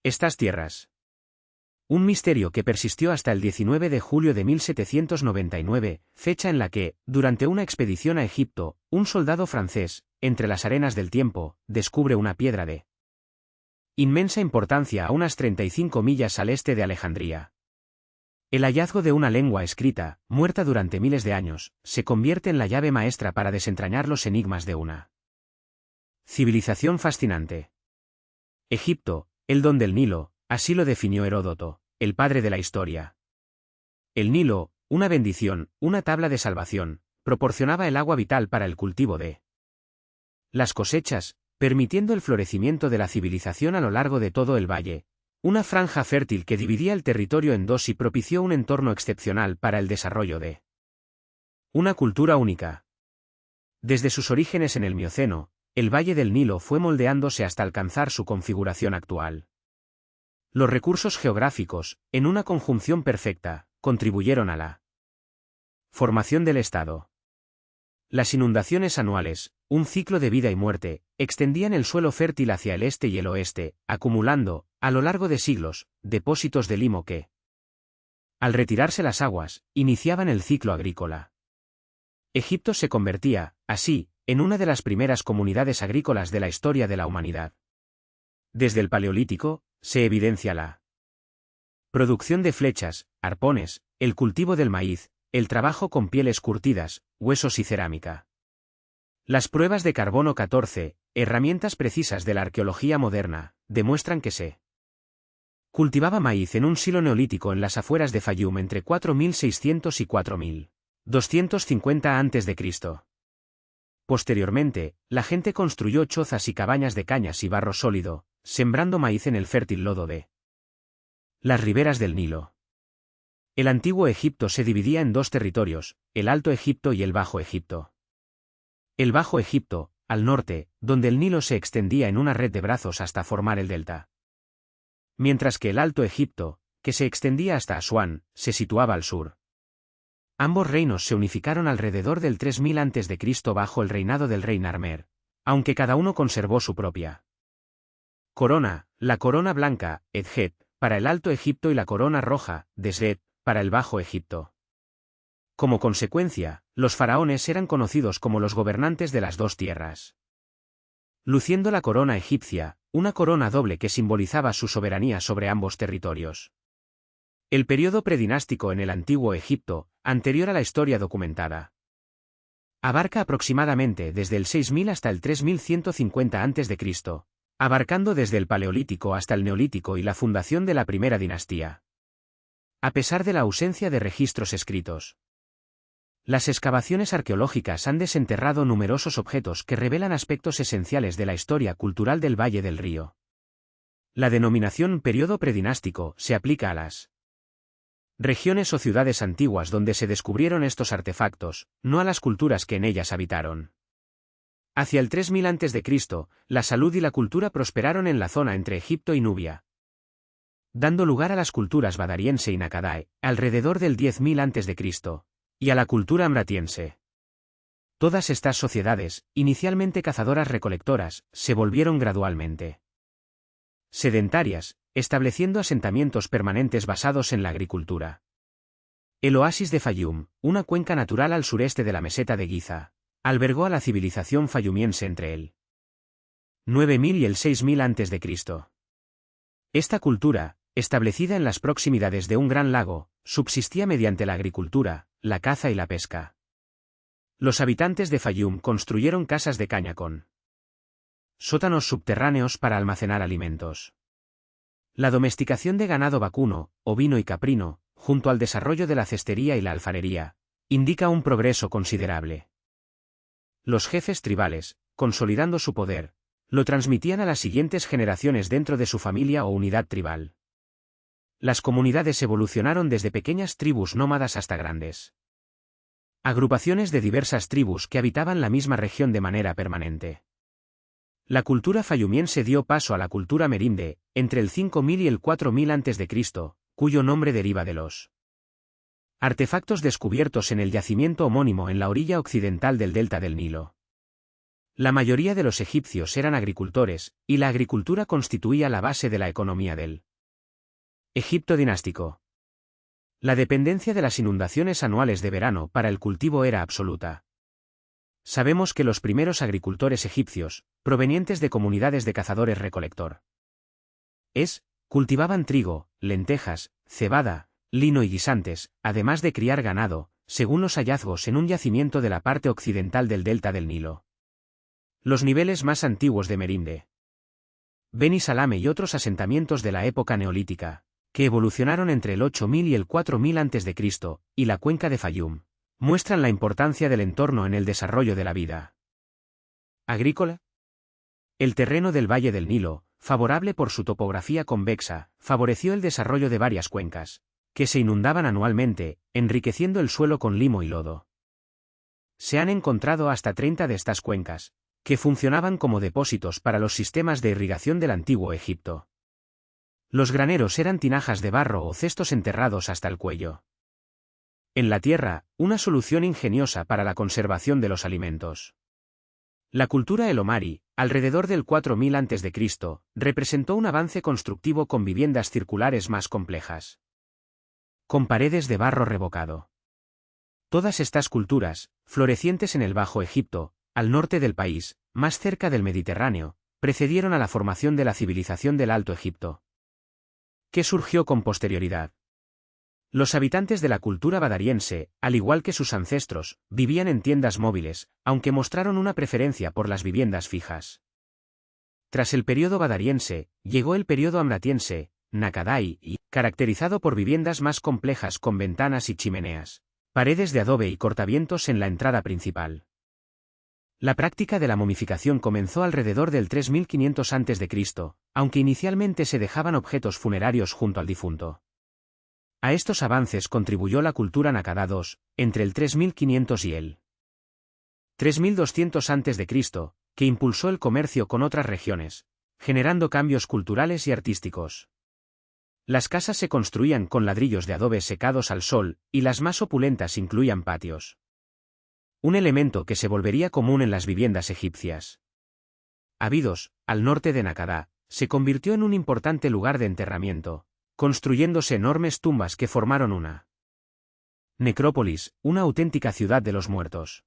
Estas tierras. Un misterio que persistió hasta el 19 de julio de 1799, fecha en la que, durante una expedición a Egipto, un soldado francés, entre las arenas del tiempo, descubre una piedra de inmensa importancia a unas 35 millas al este de Alejandría. El hallazgo de una lengua escrita, muerta durante miles de años, se convierte en la llave maestra para desentrañar los enigmas de una civilización fascinante. Egipto, el don del Nilo, así lo definió Heródoto, el padre de la historia. El Nilo, una bendición, una tabla de salvación, proporcionaba el agua vital para el cultivo de las cosechas, permitiendo el florecimiento de la civilización a lo largo de todo el valle, una franja fértil que dividía el territorio en dos y propició un entorno excepcional para el desarrollo de una cultura única. Desde sus orígenes en el Mioceno, el Valle del Nilo fue moldeándose hasta alcanzar su configuración actual. Los recursos geográficos, en una conjunción perfecta, contribuyeron a la formación del Estado. Las inundaciones anuales, un ciclo de vida y muerte, extendían el suelo fértil hacia el este y el oeste, acumulando, a lo largo de siglos, depósitos de limo que, al retirarse las aguas, iniciaban el ciclo agrícola. Egipto se convertía, así, en una de las primeras comunidades agrícolas de la historia de la humanidad. Desde el Paleolítico, se evidencia la producción de flechas, arpones, el cultivo del maíz, el trabajo con pieles curtidas, huesos y cerámica. Las pruebas de carbono 14, herramientas precisas de la arqueología moderna, demuestran que se cultivaba maíz en un silo neolítico en las afueras de Fayum entre 4600 y 4250 a.C. Posteriormente, la gente construyó chozas y cabañas de cañas y barro sólido, sembrando maíz en el fértil lodo de las riberas del Nilo. El antiguo Egipto se dividía en dos territorios, el Alto Egipto y el Bajo Egipto. El Bajo Egipto, al norte, donde el Nilo se extendía en una red de brazos hasta formar el delta. Mientras que el Alto Egipto, que se extendía hasta Asuán, se situaba al sur. Ambos reinos se unificaron alrededor del 3000 a.C. bajo el reinado del rey Narmer, aunque cada uno conservó su propia corona, la corona blanca, Edjet, para el Alto Egipto y la corona roja, Desret, para el Bajo Egipto. Como consecuencia, los faraones eran conocidos como los gobernantes de las dos tierras. Luciendo la corona egipcia, una corona doble que simbolizaba su soberanía sobre ambos territorios. El período predinástico en el Antiguo Egipto, anterior a la historia documentada, abarca aproximadamente desde el 6000 hasta el 3150 a.C., abarcando desde el Paleolítico hasta el Neolítico y la fundación de la primera dinastía. A pesar de la ausencia de registros escritos, las excavaciones arqueológicas han desenterrado numerosos objetos que revelan aspectos esenciales de la historia cultural del Valle del Río. La denominación período predinástico se aplica a las regiones o ciudades antiguas donde se descubrieron estos artefactos, no a las culturas que en ellas habitaron. Hacia el 3000 a.C., la salud y la cultura prosperaron en la zona entre Egipto y Nubia, dando lugar a las culturas badariense y Nakadae, alrededor del 10.000 a.C., y a la cultura amratiense. Todas estas sociedades, inicialmente cazadoras-recolectoras, se volvieron gradualmente sedentarias, estableciendo asentamientos permanentes basados en la agricultura. El oasis de Fayum, una cuenca natural al sureste de la meseta de Giza, albergó a la civilización fayumiense entre el 9000 y el 6000 a.C. Esta cultura, establecida en las proximidades de un gran lago, subsistía mediante la agricultura, la caza y la pesca. Los habitantes de Fayum construyeron casas de caña con sótanos subterráneos para almacenar alimentos. La domesticación de ganado vacuno, ovino y caprino, junto al desarrollo de la cestería y la alfarería, indica un progreso considerable. Los jefes tribales, consolidando su poder, lo transmitían a las siguientes generaciones dentro de su familia o unidad tribal. Las comunidades evolucionaron desde pequeñas tribus nómadas hasta grandes agrupaciones de diversas tribus que habitaban la misma región de manera permanente. La cultura fayumiense dio paso a la cultura merinde, entre el 5000 y el 4000 a.C., cuyo nombre deriva de los artefactos descubiertos en el yacimiento homónimo en la orilla occidental del delta del Nilo. La mayoría de los egipcios eran agricultores, y la agricultura constituía la base de la economía del Egipto dinástico. La dependencia de las inundaciones anuales de verano para el cultivo era absoluta. Sabemos que los primeros agricultores egipcios, provenientes de comunidades de cazadores-recolector, cultivaban trigo, lentejas, cebada, lino y guisantes, además de criar ganado, según los hallazgos en un yacimiento de la parte occidental del delta del Nilo. Los niveles más antiguos de Merinde, Beni Salame y otros asentamientos de la época neolítica, que evolucionaron entre el 8000 y el 4000 a.C., y la cuenca de Fayum, muestran la importancia del entorno en el desarrollo de la vida agrícola. El terreno del Valle del Nilo, favorable por su topografía convexa, favoreció el desarrollo de varias cuencas, que se inundaban anualmente, enriqueciendo el suelo con limo y lodo. Se han encontrado hasta 30 de estas cuencas, que funcionaban como depósitos para los sistemas de irrigación del antiguo Egipto. Los graneros eran tinajas de barro o cestos enterrados hasta el cuello. En la tierra, una solución ingeniosa para la conservación de los alimentos. La cultura elomari, alrededor del 4000 a.C., representó un avance constructivo con viviendas circulares más complejas, con paredes de barro revocado. Todas estas culturas, florecientes en el Bajo Egipto, al norte del país, más cerca del Mediterráneo, precedieron a la formación de la civilización del Alto Egipto, que surgió con posterioridad. Los habitantes de la cultura badariense, al igual que sus ancestros, vivían en tiendas móviles, aunque mostraron una preferencia por las viviendas fijas. Tras el período badariense, llegó el período amratiense, Nakadai, caracterizado por viviendas más complejas con ventanas y chimeneas, paredes de adobe y cortavientos en la entrada principal. La práctica de la momificación comenzó alrededor del 3500 a.C., aunque inicialmente se dejaban objetos funerarios junto al difunto. A estos avances contribuyó la cultura Nakada II, entre el 3500 y el 3200 a.C., que impulsó el comercio con otras regiones, generando cambios culturales y artísticos. Las casas se construían con ladrillos de adobe secados al sol, y las más opulentas incluían patios. Un elemento que se volvería común en las viviendas egipcias. Abidos, al norte de Nakada, se convirtió en un importante lugar de enterramiento, construyéndose enormes tumbas que formaron una necrópolis, una auténtica ciudad de los muertos.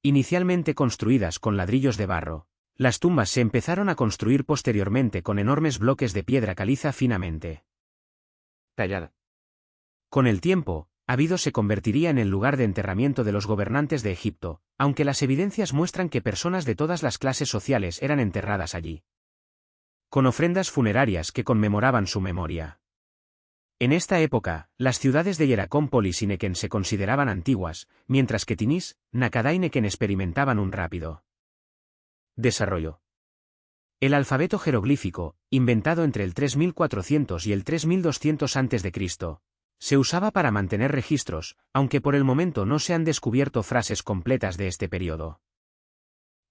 Inicialmente construidas con ladrillos de barro, las tumbas se empezaron a construir posteriormente con enormes bloques de piedra caliza finamente tallada. Con el tiempo, Abidos se convertiría en el lugar de enterramiento de los gobernantes de Egipto, aunque las evidencias muestran que personas de todas las clases sociales eran enterradas allí, con ofrendas funerarias que conmemoraban su memoria. En esta época, las ciudades de Hieracómpolis y Nequén se consideraban antiguas, mientras que Tinis, Nakada y Nequén experimentaban un rápido desarrollo. El alfabeto jeroglífico, inventado entre el 3400 y el 3200 a.C., se usaba para mantener registros, aunque por el momento no se han descubierto frases completas de este periodo.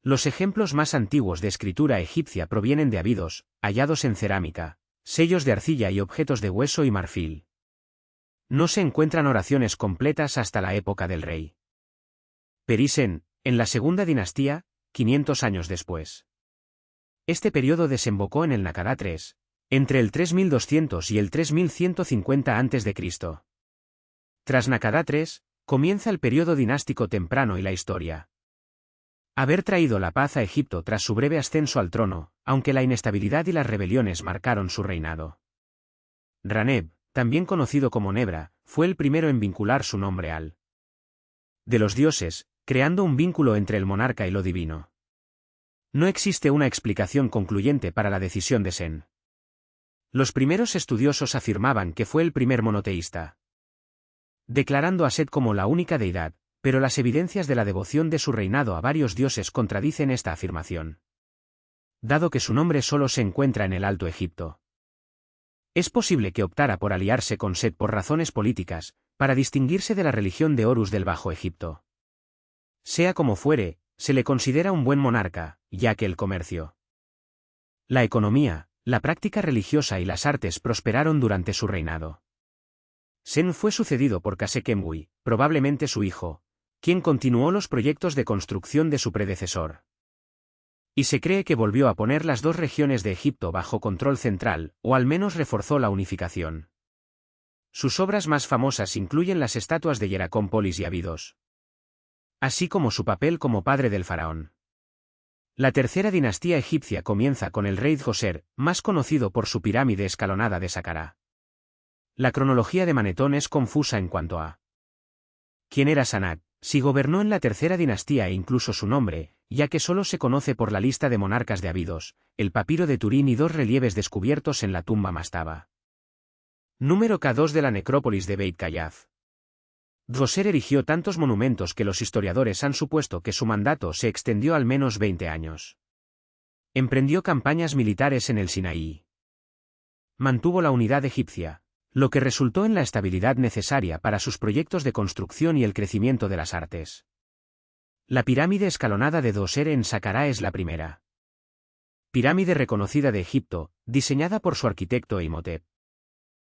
Los ejemplos más antiguos de escritura egipcia provienen de Abidos, hallados en cerámica, sellos de arcilla y objetos de hueso y marfil. No se encuentran oraciones completas hasta la época del rey Perisen, en la segunda dinastía, 500 años después. Este periodo desembocó en el Nakada III, entre el 3200 y el 3150 a.C. Tras Nakada III, comienza el periodo dinástico temprano y la historia. Haber traído la paz a Egipto tras su breve ascenso al trono, aunque la inestabilidad y las rebeliones marcaron su reinado. Raneb, también conocido como Nebra, fue el primero en vincular su nombre al de los dioses, creando un vínculo entre el monarca y lo divino. No existe una explicación concluyente para la decisión de Sen. Los primeros estudiosos afirmaban que fue el primer monoteísta, declarando a Set como la única deidad, pero las evidencias de la devoción de su reinado a varios dioses contradicen esta afirmación, dado que su nombre solo se encuentra en el Alto Egipto. Es posible que optara por aliarse con Set por razones políticas, para distinguirse de la religión de Horus del Bajo Egipto. Sea como fuere, se le considera un buen monarca, ya que el comercio, la economía, la práctica religiosa y las artes prosperaron durante su reinado. Sen fue sucedido por Khase-Kemwy, probablemente su hijo, quien continuó los proyectos de construcción de su predecesor. Y se cree que volvió a poner las dos regiones de Egipto bajo control central, o al menos reforzó la unificación. Sus obras más famosas incluyen las estatuas de Hieracómpolis y Abidos, así como su papel como padre del faraón. La tercera dinastía egipcia comienza con el rey Djoser, más conocido por su pirámide escalonada de Saqqara. La cronología de Manetón es confusa en cuanto a quién era Sanak, si gobernó en la tercera dinastía e incluso su nombre, ya que solo se conoce por la lista de monarcas de Abidos, el papiro de Turín y dos relieves descubiertos en la tumba Mastaba. Número K2 de la necrópolis de Beit Kayaf. Djoser erigió tantos monumentos que los historiadores han supuesto que su mandato se extendió al menos 20 años. Emprendió campañas militares en el Sinaí. Mantuvo la unidad egipcia, lo que resultó en la estabilidad necesaria para sus proyectos de construcción y el crecimiento de las artes. La pirámide escalonada de Djoser en Saqqara es la primera pirámide reconocida de Egipto, diseñada por su arquitecto Imhotep.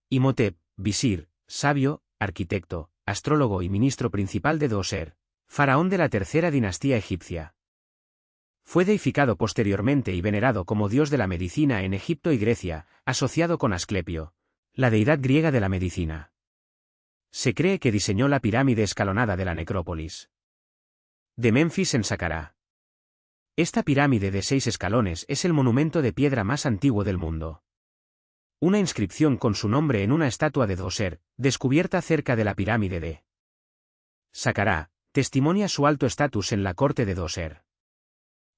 Imhotep, visir, sabio, arquitecto, astrólogo y ministro principal de Djoser, faraón de la tercera dinastía egipcia. Fue deificado posteriormente y venerado como dios de la medicina en Egipto y Grecia, asociado con Asclepio, la deidad griega de la medicina. Se cree que diseñó la pirámide escalonada de la necrópolis de Menfis en Saqqara. Esta pirámide de 6 escalones es el monumento de piedra más antiguo del mundo. Una inscripción con su nombre en una estatua de Djoser, descubierta cerca de la pirámide de Saqqara, testimonia su alto estatus en la corte de Djoser.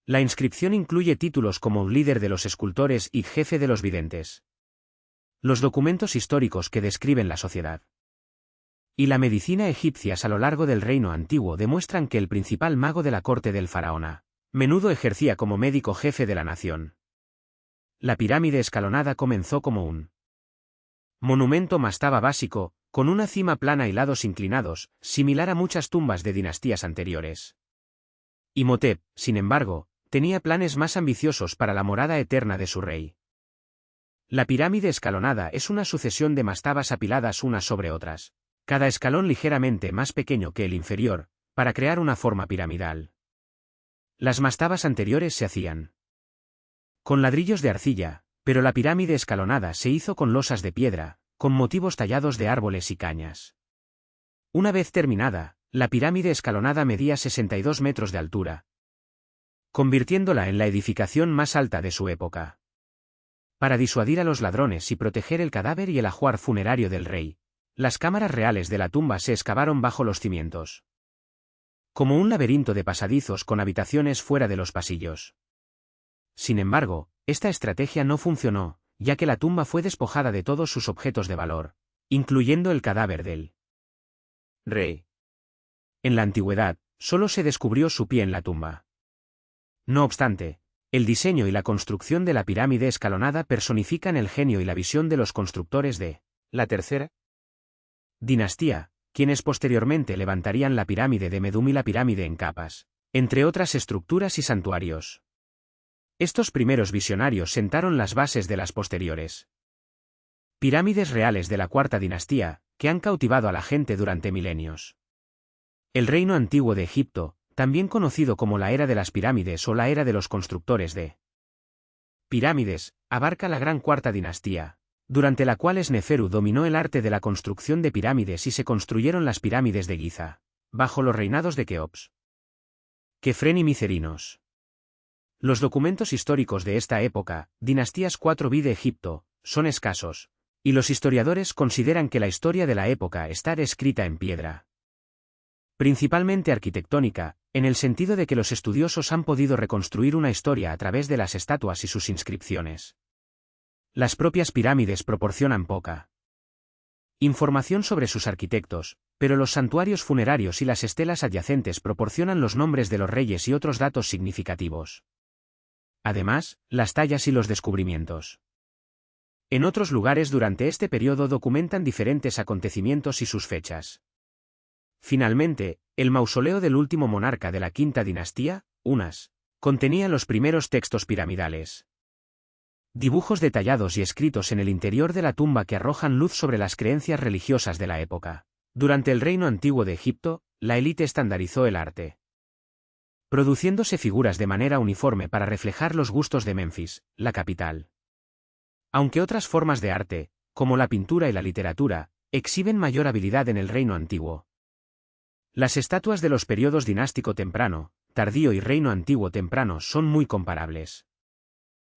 La inscripción incluye títulos como líder de los escultores y jefe de los videntes. Los documentos históricos que describen la sociedad y la medicina egipcias a lo largo del reino antiguo demuestran que el principal mago de la corte del faraón a menudo ejercía como médico jefe de la nación. La pirámide escalonada comenzó como un monumento mastaba básico, con una cima plana y lados inclinados, similar a muchas tumbas de dinastías anteriores. Imhotep, sin embargo, tenía planes más ambiciosos para la morada eterna de su rey. La pirámide escalonada es una sucesión de mastabas apiladas unas sobre otras, cada escalón ligeramente más pequeño que el inferior, para crear una forma piramidal. Las mastabas anteriores se hacían con ladrillos de arcilla, pero la pirámide escalonada se hizo con losas de piedra, con motivos tallados de árboles y cañas. Una vez terminada, la pirámide escalonada medía 62 metros de altura, convirtiéndola en la edificación más alta de su época. Para disuadir a los ladrones y proteger el cadáver y el ajuar funerario del rey, las cámaras reales de la tumba se excavaron bajo los cimientos, como un laberinto de pasadizos con habitaciones fuera de los pasillos. Sin embargo, esta estrategia no funcionó, ya que la tumba fue despojada de todos sus objetos de valor, incluyendo el cadáver del rey. En la antigüedad, solo se descubrió su pie en la tumba. No obstante, el diseño y la construcción de la pirámide escalonada personifican el genio y la visión de los constructores de la tercera dinastía, quienes posteriormente levantarían la pirámide de Medum y la pirámide en capas, entre otras estructuras y santuarios. Estos primeros visionarios sentaron las bases de las posteriores pirámides reales de la cuarta dinastía, que han cautivado a la gente durante milenios. El reino antiguo de Egipto, también conocido como la era de las pirámides o la era de los constructores de pirámides, abarca la gran cuarta dinastía, durante la cual Sneferu dominó el arte de la construcción de pirámides y se construyeron las pirámides de Giza, bajo los reinados de Keops, Kefren y Micerinos. Los documentos históricos de esta época, dinastías 4b de Egipto, son escasos, y los historiadores consideran que la historia de la época está escrita en piedra. Principalmente arquitectónica, en el sentido de que los estudiosos han podido reconstruir una historia a través de las estatuas y sus inscripciones. Las propias pirámides proporcionan poca información sobre sus arquitectos, pero los santuarios funerarios y las estelas adyacentes proporcionan los nombres de los reyes y otros datos significativos. Además, las tallas y los descubrimientos en otros lugares durante este periodo documentan diferentes acontecimientos y sus fechas. Finalmente, el mausoleo del último monarca de la quinta dinastía, Unas, contenía los primeros textos piramidales. Dibujos detallados y escritos en el interior de la tumba que arrojan luz sobre las creencias religiosas de la época. Durante el reino antiguo de Egipto, la élite estandarizó el arte produciéndose figuras de manera uniforme para reflejar los gustos de Menfis, la capital. Aunque otras formas de arte, como la pintura y la literatura, exhiben mayor habilidad en el reino antiguo. Las estatuas de los periodos dinástico temprano, tardío y reino antiguo temprano son muy comparables.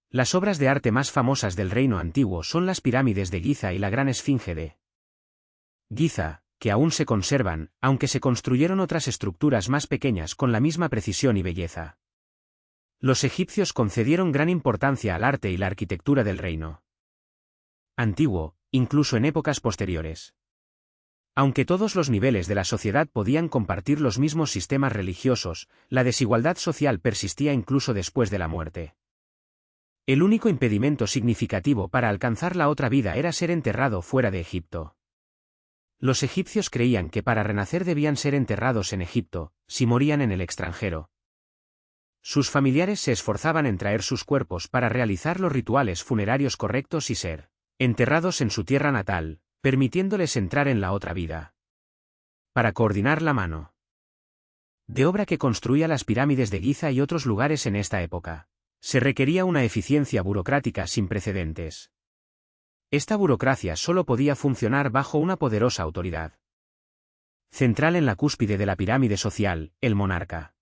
Las obras de arte más famosas del reino antiguo son las pirámides de Giza y la gran esfinge de Giza, que aún se conservan, aunque se construyeron otras estructuras más pequeñas con la misma precisión y belleza. Los egipcios concedieron gran importancia al arte y la arquitectura del reino antiguo, incluso en épocas posteriores. Aunque todos los niveles de la sociedad podían compartir los mismos sistemas religiosos, la desigualdad social persistía incluso después de la muerte. El único impedimento significativo para alcanzar la otra vida era ser enterrado fuera de Egipto. Los egipcios creían que para renacer debían ser enterrados en Egipto, si morían en el extranjero. Sus familiares se esforzaban en traer sus cuerpos para realizar los rituales funerarios correctos y ser enterrados en su tierra natal, permitiéndoles entrar en la otra vida. Para coordinar la mano de obra que construía las pirámides de Giza y otros lugares en esta época, se requería una eficiencia burocrática sin precedentes. Esta burocracia solo podía funcionar bajo una poderosa autoridad central en la cúspide de la pirámide social, el monarca.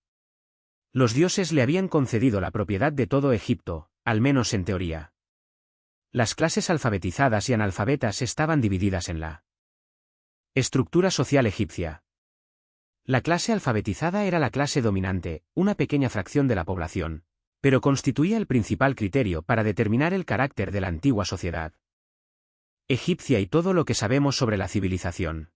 Los dioses le habían concedido la propiedad de todo Egipto, al menos en teoría. Las clases alfabetizadas y analfabetas estaban divididas en la estructura social egipcia. La clase alfabetizada era la clase dominante, una pequeña fracción de la población, pero constituía el principal criterio para determinar el carácter de la antigua sociedad egipcia y todo lo que sabemos sobre la civilización.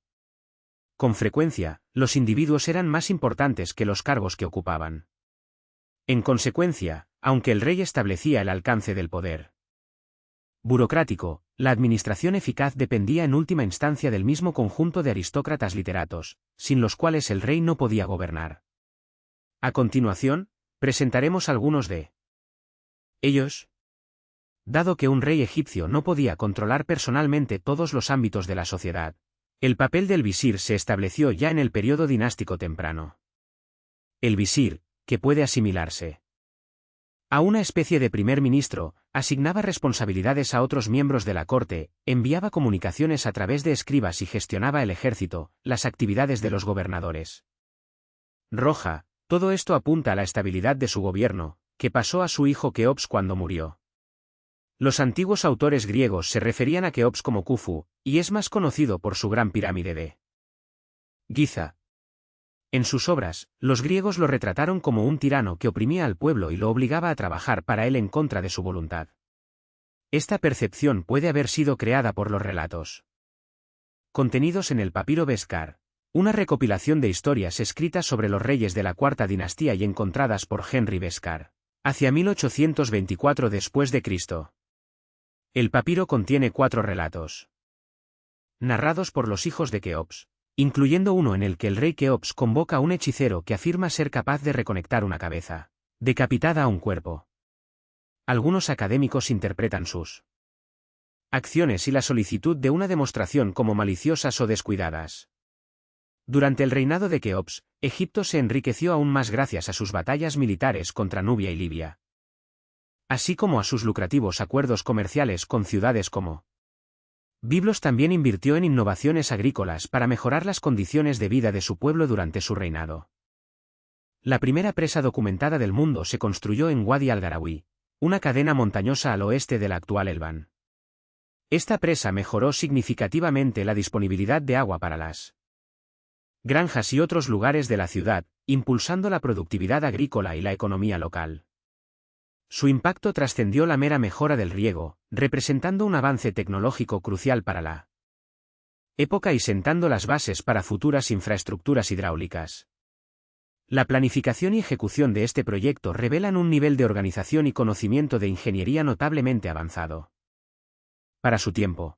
Con frecuencia, los individuos eran más importantes que los cargos que ocupaban. En consecuencia, aunque el rey establecía el alcance del poder burocrático, la administración eficaz dependía en última instancia del mismo conjunto de aristócratas literatos, sin los cuales el rey no podía gobernar. A continuación, presentaremos algunos de ellos. Dado que un rey egipcio no podía controlar personalmente todos los ámbitos de la sociedad, el papel del visir se estableció ya en el periodo dinástico temprano. El visir, que puede asimilarse a una especie de primer ministro, asignaba responsabilidades a otros miembros de la corte, enviaba comunicaciones a través de escribas y gestionaba el ejército, las actividades de los gobernadores. Roja, todo esto apunta a la estabilidad de su gobierno, que pasó a su hijo Keops cuando murió. Los antiguos autores griegos se referían a Keops como Khufu, y es más conocido por su gran pirámide de Giza. En sus obras, los griegos lo retrataron como un tirano que oprimía al pueblo y lo obligaba a trabajar para él en contra de su voluntad. Esta percepción puede haber sido creada por los relatos contenidos en el papiro Beskar, una recopilación de historias escritas sobre los reyes de la cuarta dinastía y encontradas por Henry Beskar, hacia 1824 después de Cristo. El papiro contiene 4 relatos narrados por los hijos de Keops, incluyendo uno en el que el rey Keops convoca a un hechicero que afirma ser capaz de reconectar una cabeza decapitada a un cuerpo. Algunos académicos interpretan sus acciones y la solicitud de una demostración como maliciosas o descuidadas. Durante el reinado de Keops, Egipto se enriqueció aún más gracias a sus batallas militares contra Nubia y Libia, así como a sus lucrativos acuerdos comerciales con ciudades como Biblos. También invirtió en innovaciones agrícolas para mejorar las condiciones de vida de su pueblo durante su reinado. La primera presa documentada del mundo se construyó en Wadi al-Garawi, una cadena montañosa al oeste de la actual Elban. Esta presa mejoró significativamente la disponibilidad de agua para las granjas y otros lugares de la ciudad, impulsando la productividad agrícola y la economía local. Su impacto trascendió la mera mejora del riego, representando un avance tecnológico crucial para la época y sentando las bases para futuras infraestructuras hidráulicas. La planificación y ejecución de este proyecto revelan un nivel de organización y conocimiento de ingeniería notablemente avanzado para su tiempo.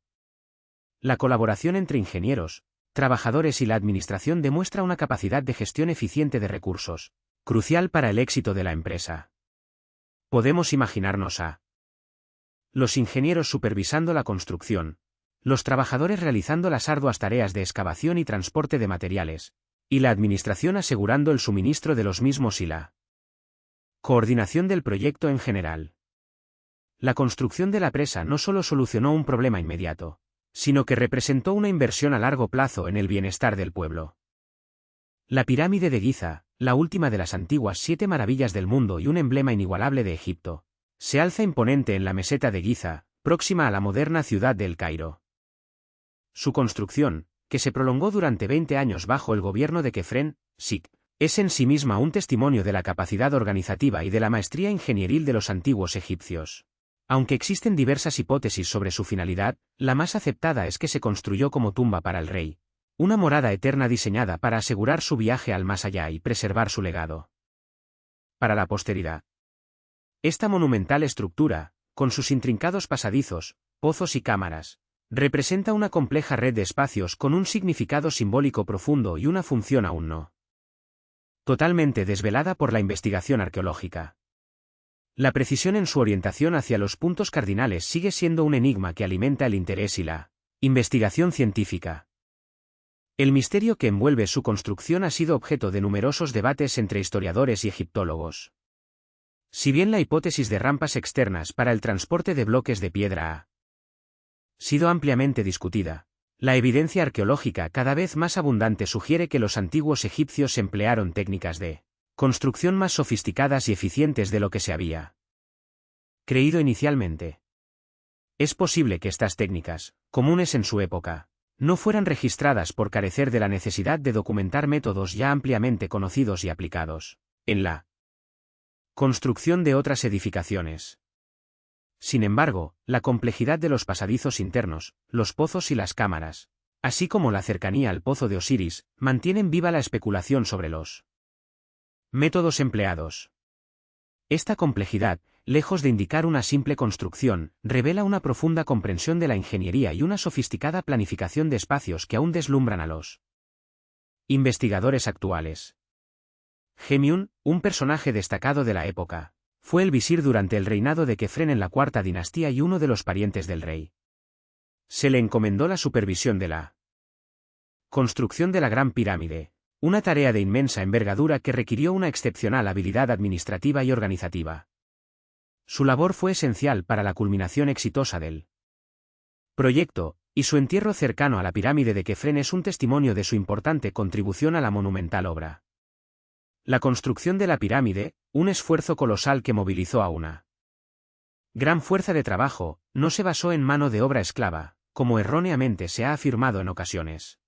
La colaboración entre ingenieros, trabajadores y la administración demuestra una capacidad de gestión eficiente de recursos, crucial para el éxito de la empresa. Podemos imaginarnos a los ingenieros supervisando la construcción, los trabajadores realizando las arduas tareas de excavación y transporte de materiales, y la administración asegurando el suministro de los mismos y la Coordinación del proyecto en general. La construcción de la presa no solo solucionó un problema inmediato, sino que representó una inversión a largo plazo en el bienestar del pueblo. La pirámide de Giza, la última de las antiguas 7 maravillas del mundo y un emblema inigualable de Egipto, se alza imponente en la meseta de Giza, próxima a la moderna ciudad de El Cairo. Su construcción, que se prolongó durante 20 años bajo el gobierno de Kefren, Sik, es en sí misma un testimonio de la capacidad organizativa y de la maestría ingenieril de los antiguos egipcios. Aunque existen diversas hipótesis sobre su finalidad, la más aceptada es que se construyó como tumba para el rey, una morada eterna diseñada para asegurar su viaje al más allá y preservar su legado. Para la posteridad. Esta monumental estructura, con sus intrincados pasadizos, pozos y cámaras, representa una compleja red de espacios con un significado simbólico profundo y una función aún no totalmente desvelada por la investigación arqueológica. La precisión en su orientación hacia los puntos cardinales sigue siendo un enigma que alimenta el interés y la investigación científica. El misterio que envuelve su construcción ha sido objeto de numerosos debates entre historiadores y egiptólogos. Si bien la hipótesis de rampas externas para el transporte de bloques de piedra ha sido ampliamente discutida, la evidencia arqueológica cada vez más abundante sugiere que los antiguos egipcios emplearon técnicas de construcción más sofisticadas y eficientes de lo que se había creído inicialmente. Es posible que estas técnicas, comunes en su época, no fueran registradas por carecer de la necesidad de documentar métodos ya ampliamente conocidos y aplicados en la construcción de otras edificaciones. Sin embargo, la complejidad de los pasadizos internos, los pozos y las cámaras, así como la cercanía al pozo de Osiris, mantienen viva la especulación sobre los métodos empleados. Esta complejidad, lejos de indicar una simple construcción, revela una profunda comprensión de la ingeniería y una sofisticada planificación de espacios que aún deslumbran a los investigadores actuales. Gemiún, un personaje destacado de la época, fue el visir durante el reinado de Kefren en la cuarta dinastía y uno de los parientes del rey. Se le encomendó la supervisión de la construcción de la Gran Pirámide, una tarea de inmensa envergadura que requirió una excepcional habilidad administrativa y organizativa. Su labor fue esencial para la culminación exitosa del proyecto, y su entierro cercano a la pirámide de Kefren es un testimonio de su importante contribución a la monumental obra. La construcción de la pirámide, un esfuerzo colosal que movilizó a una gran fuerza de trabajo, no se basó en mano de obra esclava, como erróneamente se ha afirmado en ocasiones.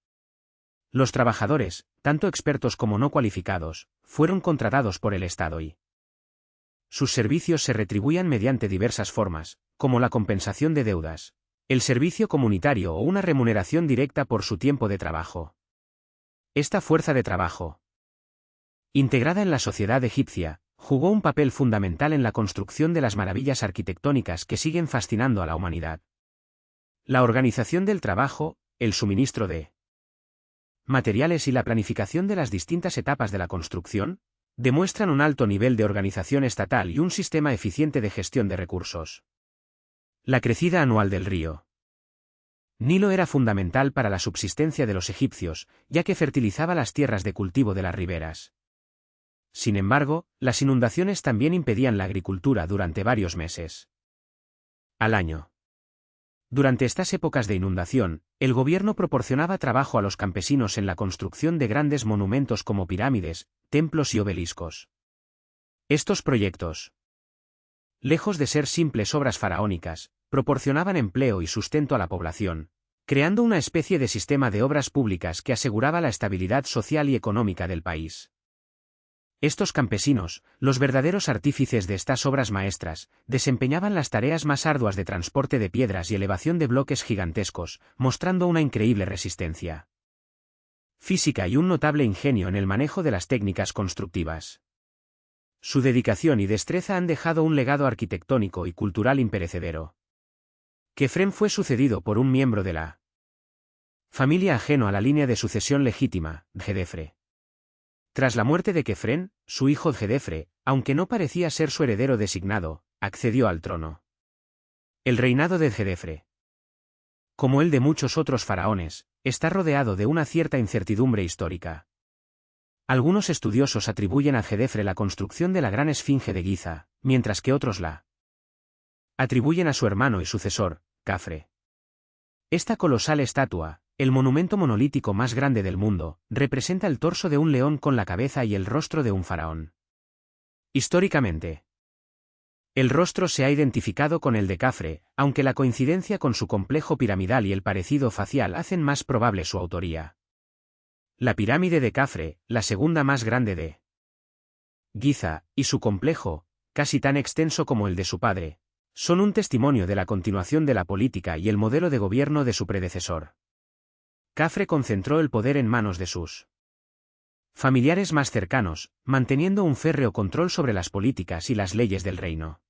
Los trabajadores, tanto expertos como no cualificados, fueron contratados por el Estado y sus servicios se retribuían mediante diversas formas, como la compensación de deudas, el servicio comunitario o una remuneración directa por su tiempo de trabajo. Esta fuerza de trabajo, integrada en la sociedad egipcia, jugó un papel fundamental en la construcción de las maravillas arquitectónicas que siguen fascinando a la humanidad. La organización del trabajo, el suministro de materiales y la planificación de las distintas etapas de la construcción, demuestran un alto nivel de organización estatal y un sistema eficiente de gestión de recursos. La crecida anual del río Nilo era fundamental para la subsistencia de los egipcios, ya que fertilizaba las tierras de cultivo de las riberas. Sin embargo, las inundaciones también impedían la agricultura durante varios meses al año. Durante estas épocas de inundación, el gobierno proporcionaba trabajo a los campesinos en la construcción de grandes monumentos como pirámides, templos y obeliscos. Estos proyectos, lejos de ser simples obras faraónicas, proporcionaban empleo y sustento a la población, creando una especie de sistema de obras públicas que aseguraba la estabilidad social y económica del país. Estos campesinos, los verdaderos artífices de estas obras maestras, desempeñaban las tareas más arduas de transporte de piedras y elevación de bloques gigantescos, mostrando una increíble resistencia física y un notable ingenio en el manejo de las técnicas constructivas. Su dedicación y destreza han dejado un legado arquitectónico y cultural imperecedero. Kefren fue sucedido por un miembro de la familia ajeno a la línea de sucesión legítima, Djedefre. Tras la muerte de Kefren, su hijo Djedefre, aunque no parecía ser su heredero designado, accedió al trono. El reinado de Djedefre, como el de muchos otros faraones, está rodeado de una cierta incertidumbre histórica. Algunos estudiosos atribuyen a Gedefre la construcción de la gran esfinge de Giza, mientras que otros la atribuyen a su hermano y sucesor, Khafre. Esta colosal estatua, el monumento monolítico más grande del mundo, representa el torso de un león con la cabeza y el rostro de un faraón. Históricamente, el rostro se ha identificado con el de Khafre, aunque la coincidencia con su complejo piramidal y el parecido facial hacen más probable su autoría. La pirámide de Khafre, la segunda más grande de Giza, y su complejo, casi tan extenso como el de su padre, son un testimonio de la continuación de la política y el modelo de gobierno de su predecesor. Khafre concentró el poder en manos de sus familiares más cercanos, manteniendo un férreo control sobre las políticas y las leyes del reino.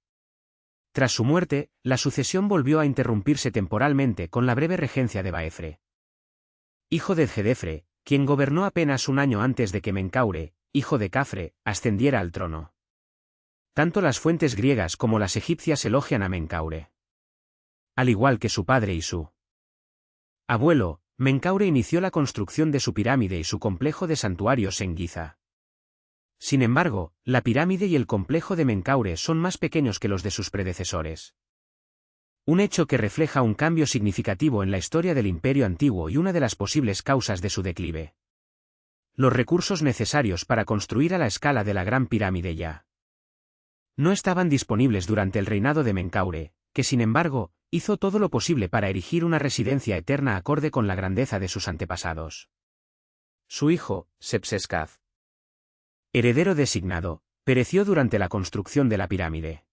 Tras su muerte, la sucesión volvió a interrumpirse temporalmente con la breve regencia de Baefre, hijo de Gedefre, quien gobernó apenas un año antes de que Menkaure, hijo de Khafre, ascendiera al trono. Tanto las fuentes griegas como las egipcias elogian a Menkaure. Al igual que su padre y su abuelo, Menkaure inició la construcción de su pirámide y su complejo de santuarios en Giza. Sin embargo, la pirámide y el complejo de Menkaure son más pequeños que los de sus predecesores. Un hecho que refleja un cambio significativo en la historia del Imperio Antiguo y una de las posibles causas de su declive. Los recursos necesarios para construir a la escala de la Gran Pirámide ya no estaban disponibles durante el reinado de Menkaure, que sin embargo, hizo todo lo posible para erigir una residencia eterna acorde con la grandeza de sus antepasados. Su hijo, Sepseskaf, heredero designado, pereció durante la construcción de la pirámide.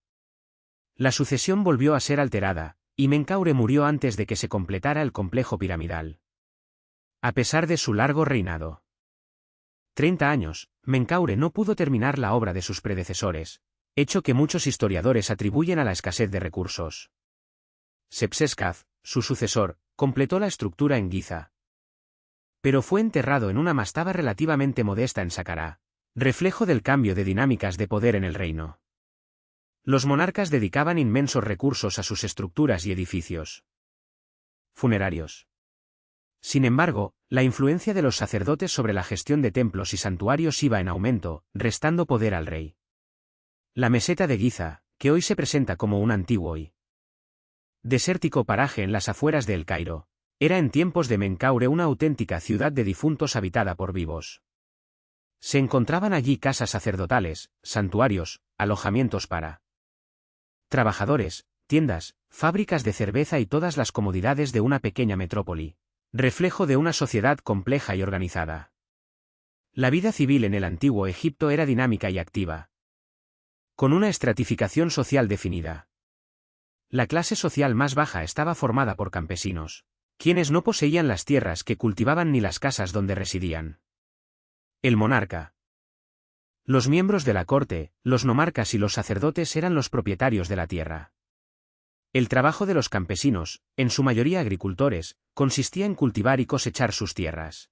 La sucesión volvió a ser alterada, y Menkaure murió antes de que se completara el complejo piramidal. A pesar de su largo reinado, 30 años, Menkaure no pudo terminar la obra de sus predecesores, hecho que muchos historiadores atribuyen a la escasez de recursos. Sepseskaf, su sucesor, completó la estructura en Giza, pero fue enterrado en una mastaba relativamente modesta en Saqqara, reflejo del cambio de dinámicas de poder en el reino. Los monarcas dedicaban inmensos recursos a sus estructuras y edificios funerarios. Sin embargo, la influencia de los sacerdotes sobre la gestión de templos y santuarios iba en aumento, restando poder al rey. La meseta de Giza, que hoy se presenta como un antiguo y desértico paraje en las afueras de El Cairo, era en tiempos de Menkaure una auténtica ciudad de difuntos habitada por vivos. Se encontraban allí casas sacerdotales, santuarios, alojamientos para trabajadores, tiendas, fábricas de cerveza y todas las comodidades de una pequeña metrópoli, reflejo de una sociedad compleja y organizada. La vida civil en el antiguo Egipto era dinámica y activa, con una estratificación social definida. La clase social más baja estaba formada por campesinos, quienes no poseían las tierras que cultivaban ni las casas donde residían. El monarca, los miembros de la corte, los nomarcas y los sacerdotes eran los propietarios de la tierra. El trabajo de los campesinos, en su mayoría agricultores, consistía en cultivar y cosechar sus tierras,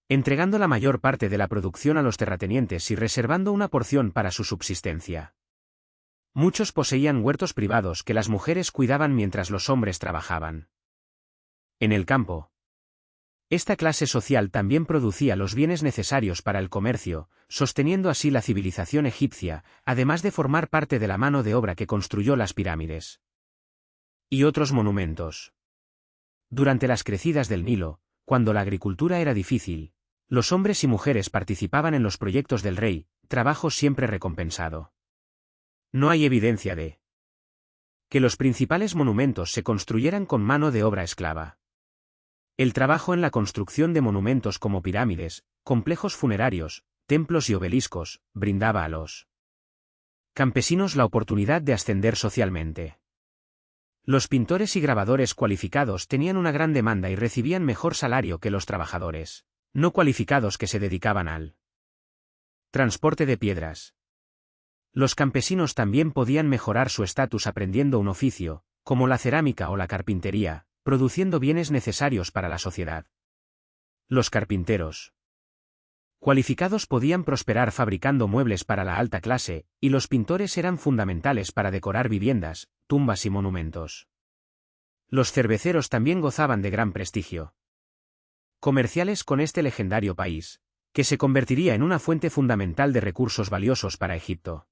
entregando la mayor parte de la producción a los terratenientes y reservando una porción para su subsistencia. Muchos poseían huertos privados que las mujeres cuidaban mientras los hombres trabajaban en el campo. Esta clase social también producía los bienes necesarios para el comercio, sosteniendo así la civilización egipcia, además de formar parte de la mano de obra que construyó las pirámides y otros monumentos. Durante las crecidas del Nilo, cuando la agricultura era difícil, los hombres y mujeres participaban en los proyectos del rey, trabajo siempre recompensado. No hay evidencia de que los principales monumentos se construyeran con mano de obra esclava. El trabajo en la construcción de monumentos como pirámides, complejos funerarios, templos y obeliscos, brindaba a los campesinos la oportunidad de ascender socialmente. Los pintores y grabadores cualificados tenían una gran demanda y recibían mejor salario que los trabajadores no cualificados que se dedicaban al transporte de piedras. Los campesinos también podían mejorar su estatus aprendiendo un oficio, como la cerámica o la carpintería, produciendo bienes necesarios para la sociedad. Los carpinteros cualificados podían prosperar fabricando muebles para la alta clase, y los pintores eran fundamentales para decorar viviendas, tumbas y monumentos. Los cerveceros también gozaban de gran prestigio comerciales con este legendario país, que se convertiría en una fuente fundamental de recursos valiosos para Egipto.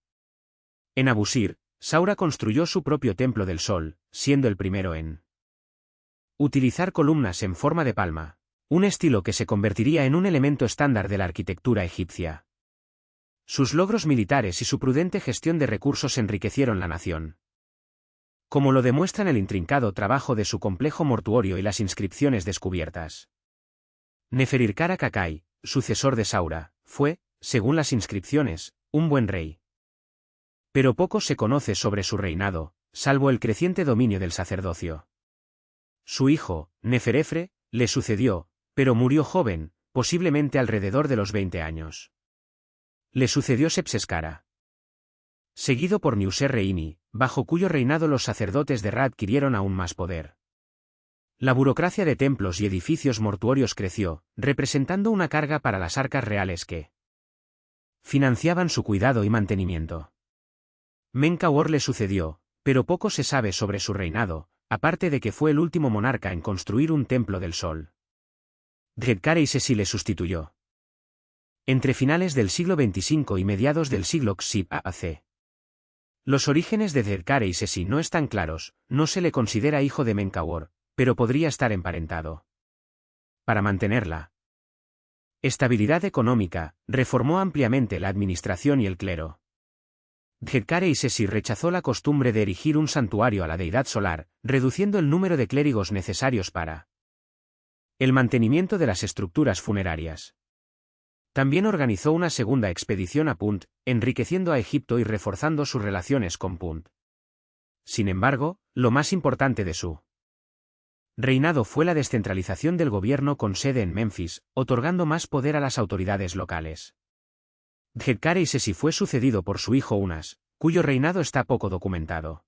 En Abusir, Saura construyó su propio templo del sol, siendo el primero en utilizar columnas en forma de palma, un estilo que se convertiría en un elemento estándar de la arquitectura egipcia. Sus logros militares y su prudente gestión de recursos enriquecieron la nación, como lo demuestran el intrincado trabajo de su complejo mortuorio y las inscripciones descubiertas. Neferirkara Kakai, sucesor de Saura, fue, según las inscripciones, un buen rey. Pero poco se conoce sobre su reinado, salvo el creciente dominio del sacerdocio. Su hijo, Neferefre, le sucedió, pero murió joven, posiblemente alrededor de los 20 años. Le sucedió Sepseskara, seguido por Niuser-Reini, bajo cuyo reinado los sacerdotes de Ra adquirieron aún más poder. La burocracia de templos y edificios mortuorios creció, representando una carga para las arcas reales que financiaban su cuidado y mantenimiento. Menkauhor le sucedió, pero poco se sabe sobre su reinado, aparte de que fue el último monarca en construir un templo del sol. Djedkare-Isesi le sustituyó entre finales del siglo XXV y mediados del siglo XI-AC. Los orígenes de Djedkare-Isesi no están claros, no se le considera hijo de Menkauhor, pero podría estar emparentado. Para mantenerla estabilidad económica, reformó ampliamente la administración y el clero. Djedkare-Isesi rechazó la costumbre de erigir un santuario a la deidad solar, reduciendo el número de clérigos necesarios para el mantenimiento de las estructuras funerarias. También organizó una segunda expedición a Punt, enriqueciendo a Egipto y reforzando sus relaciones con Punt. Sin embargo, lo más importante de su reinado fue la descentralización del gobierno con sede en Memphis, otorgando más poder a las autoridades locales. Djedkare-Isesi fue sucedido por su hijo Unas, cuyo reinado está poco documentado.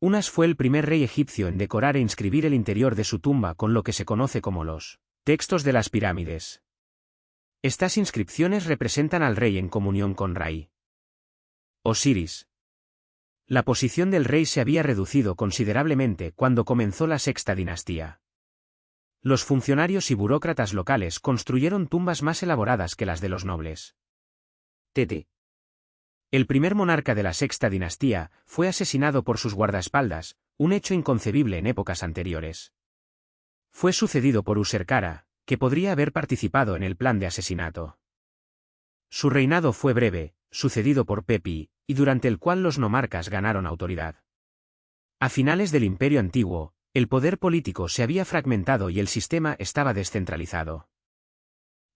Unas fue el primer rey egipcio en decorar e inscribir el interior de su tumba con lo que se conoce como los textos de las pirámides. Estas inscripciones representan al rey en comunión con Ra y Osiris. La posición del rey se había reducido considerablemente cuando comenzó la sexta dinastía. Los funcionarios y burócratas locales construyeron tumbas más elaboradas que las de los nobles. Tete. El primer monarca de la sexta dinastía fue asesinado por sus guardaespaldas, un hecho inconcebible en épocas anteriores. Fue sucedido por Userkara, que podría haber participado en el plan de asesinato. Su reinado fue breve, sucedido por Pepi, y durante el cual los nomarcas ganaron autoridad. A finales del Imperio Antiguo, el poder político se había fragmentado y el sistema estaba descentralizado.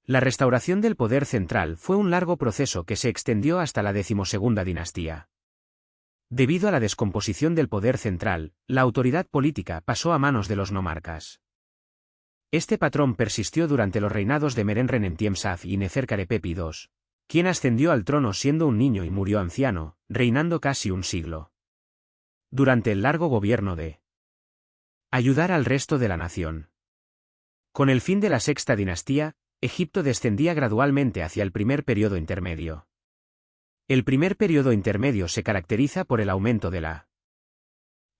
La restauración del poder central fue un largo proceso que se extendió hasta la 12ª dinastía. Debido a la descomposición del poder central, la autoridad política pasó a manos de los nomarcas. Este patrón persistió durante los reinados de Merenrenentiemsaf y Neferkare-Pepi II, quien ascendió al trono siendo un niño y murió anciano, reinando casi un siglo. Durante el largo gobierno de ayudar al resto de la nación. Con el fin de la sexta dinastía, Egipto descendía gradualmente hacia el primer periodo intermedio. El primer periodo intermedio se caracteriza por el aumento de la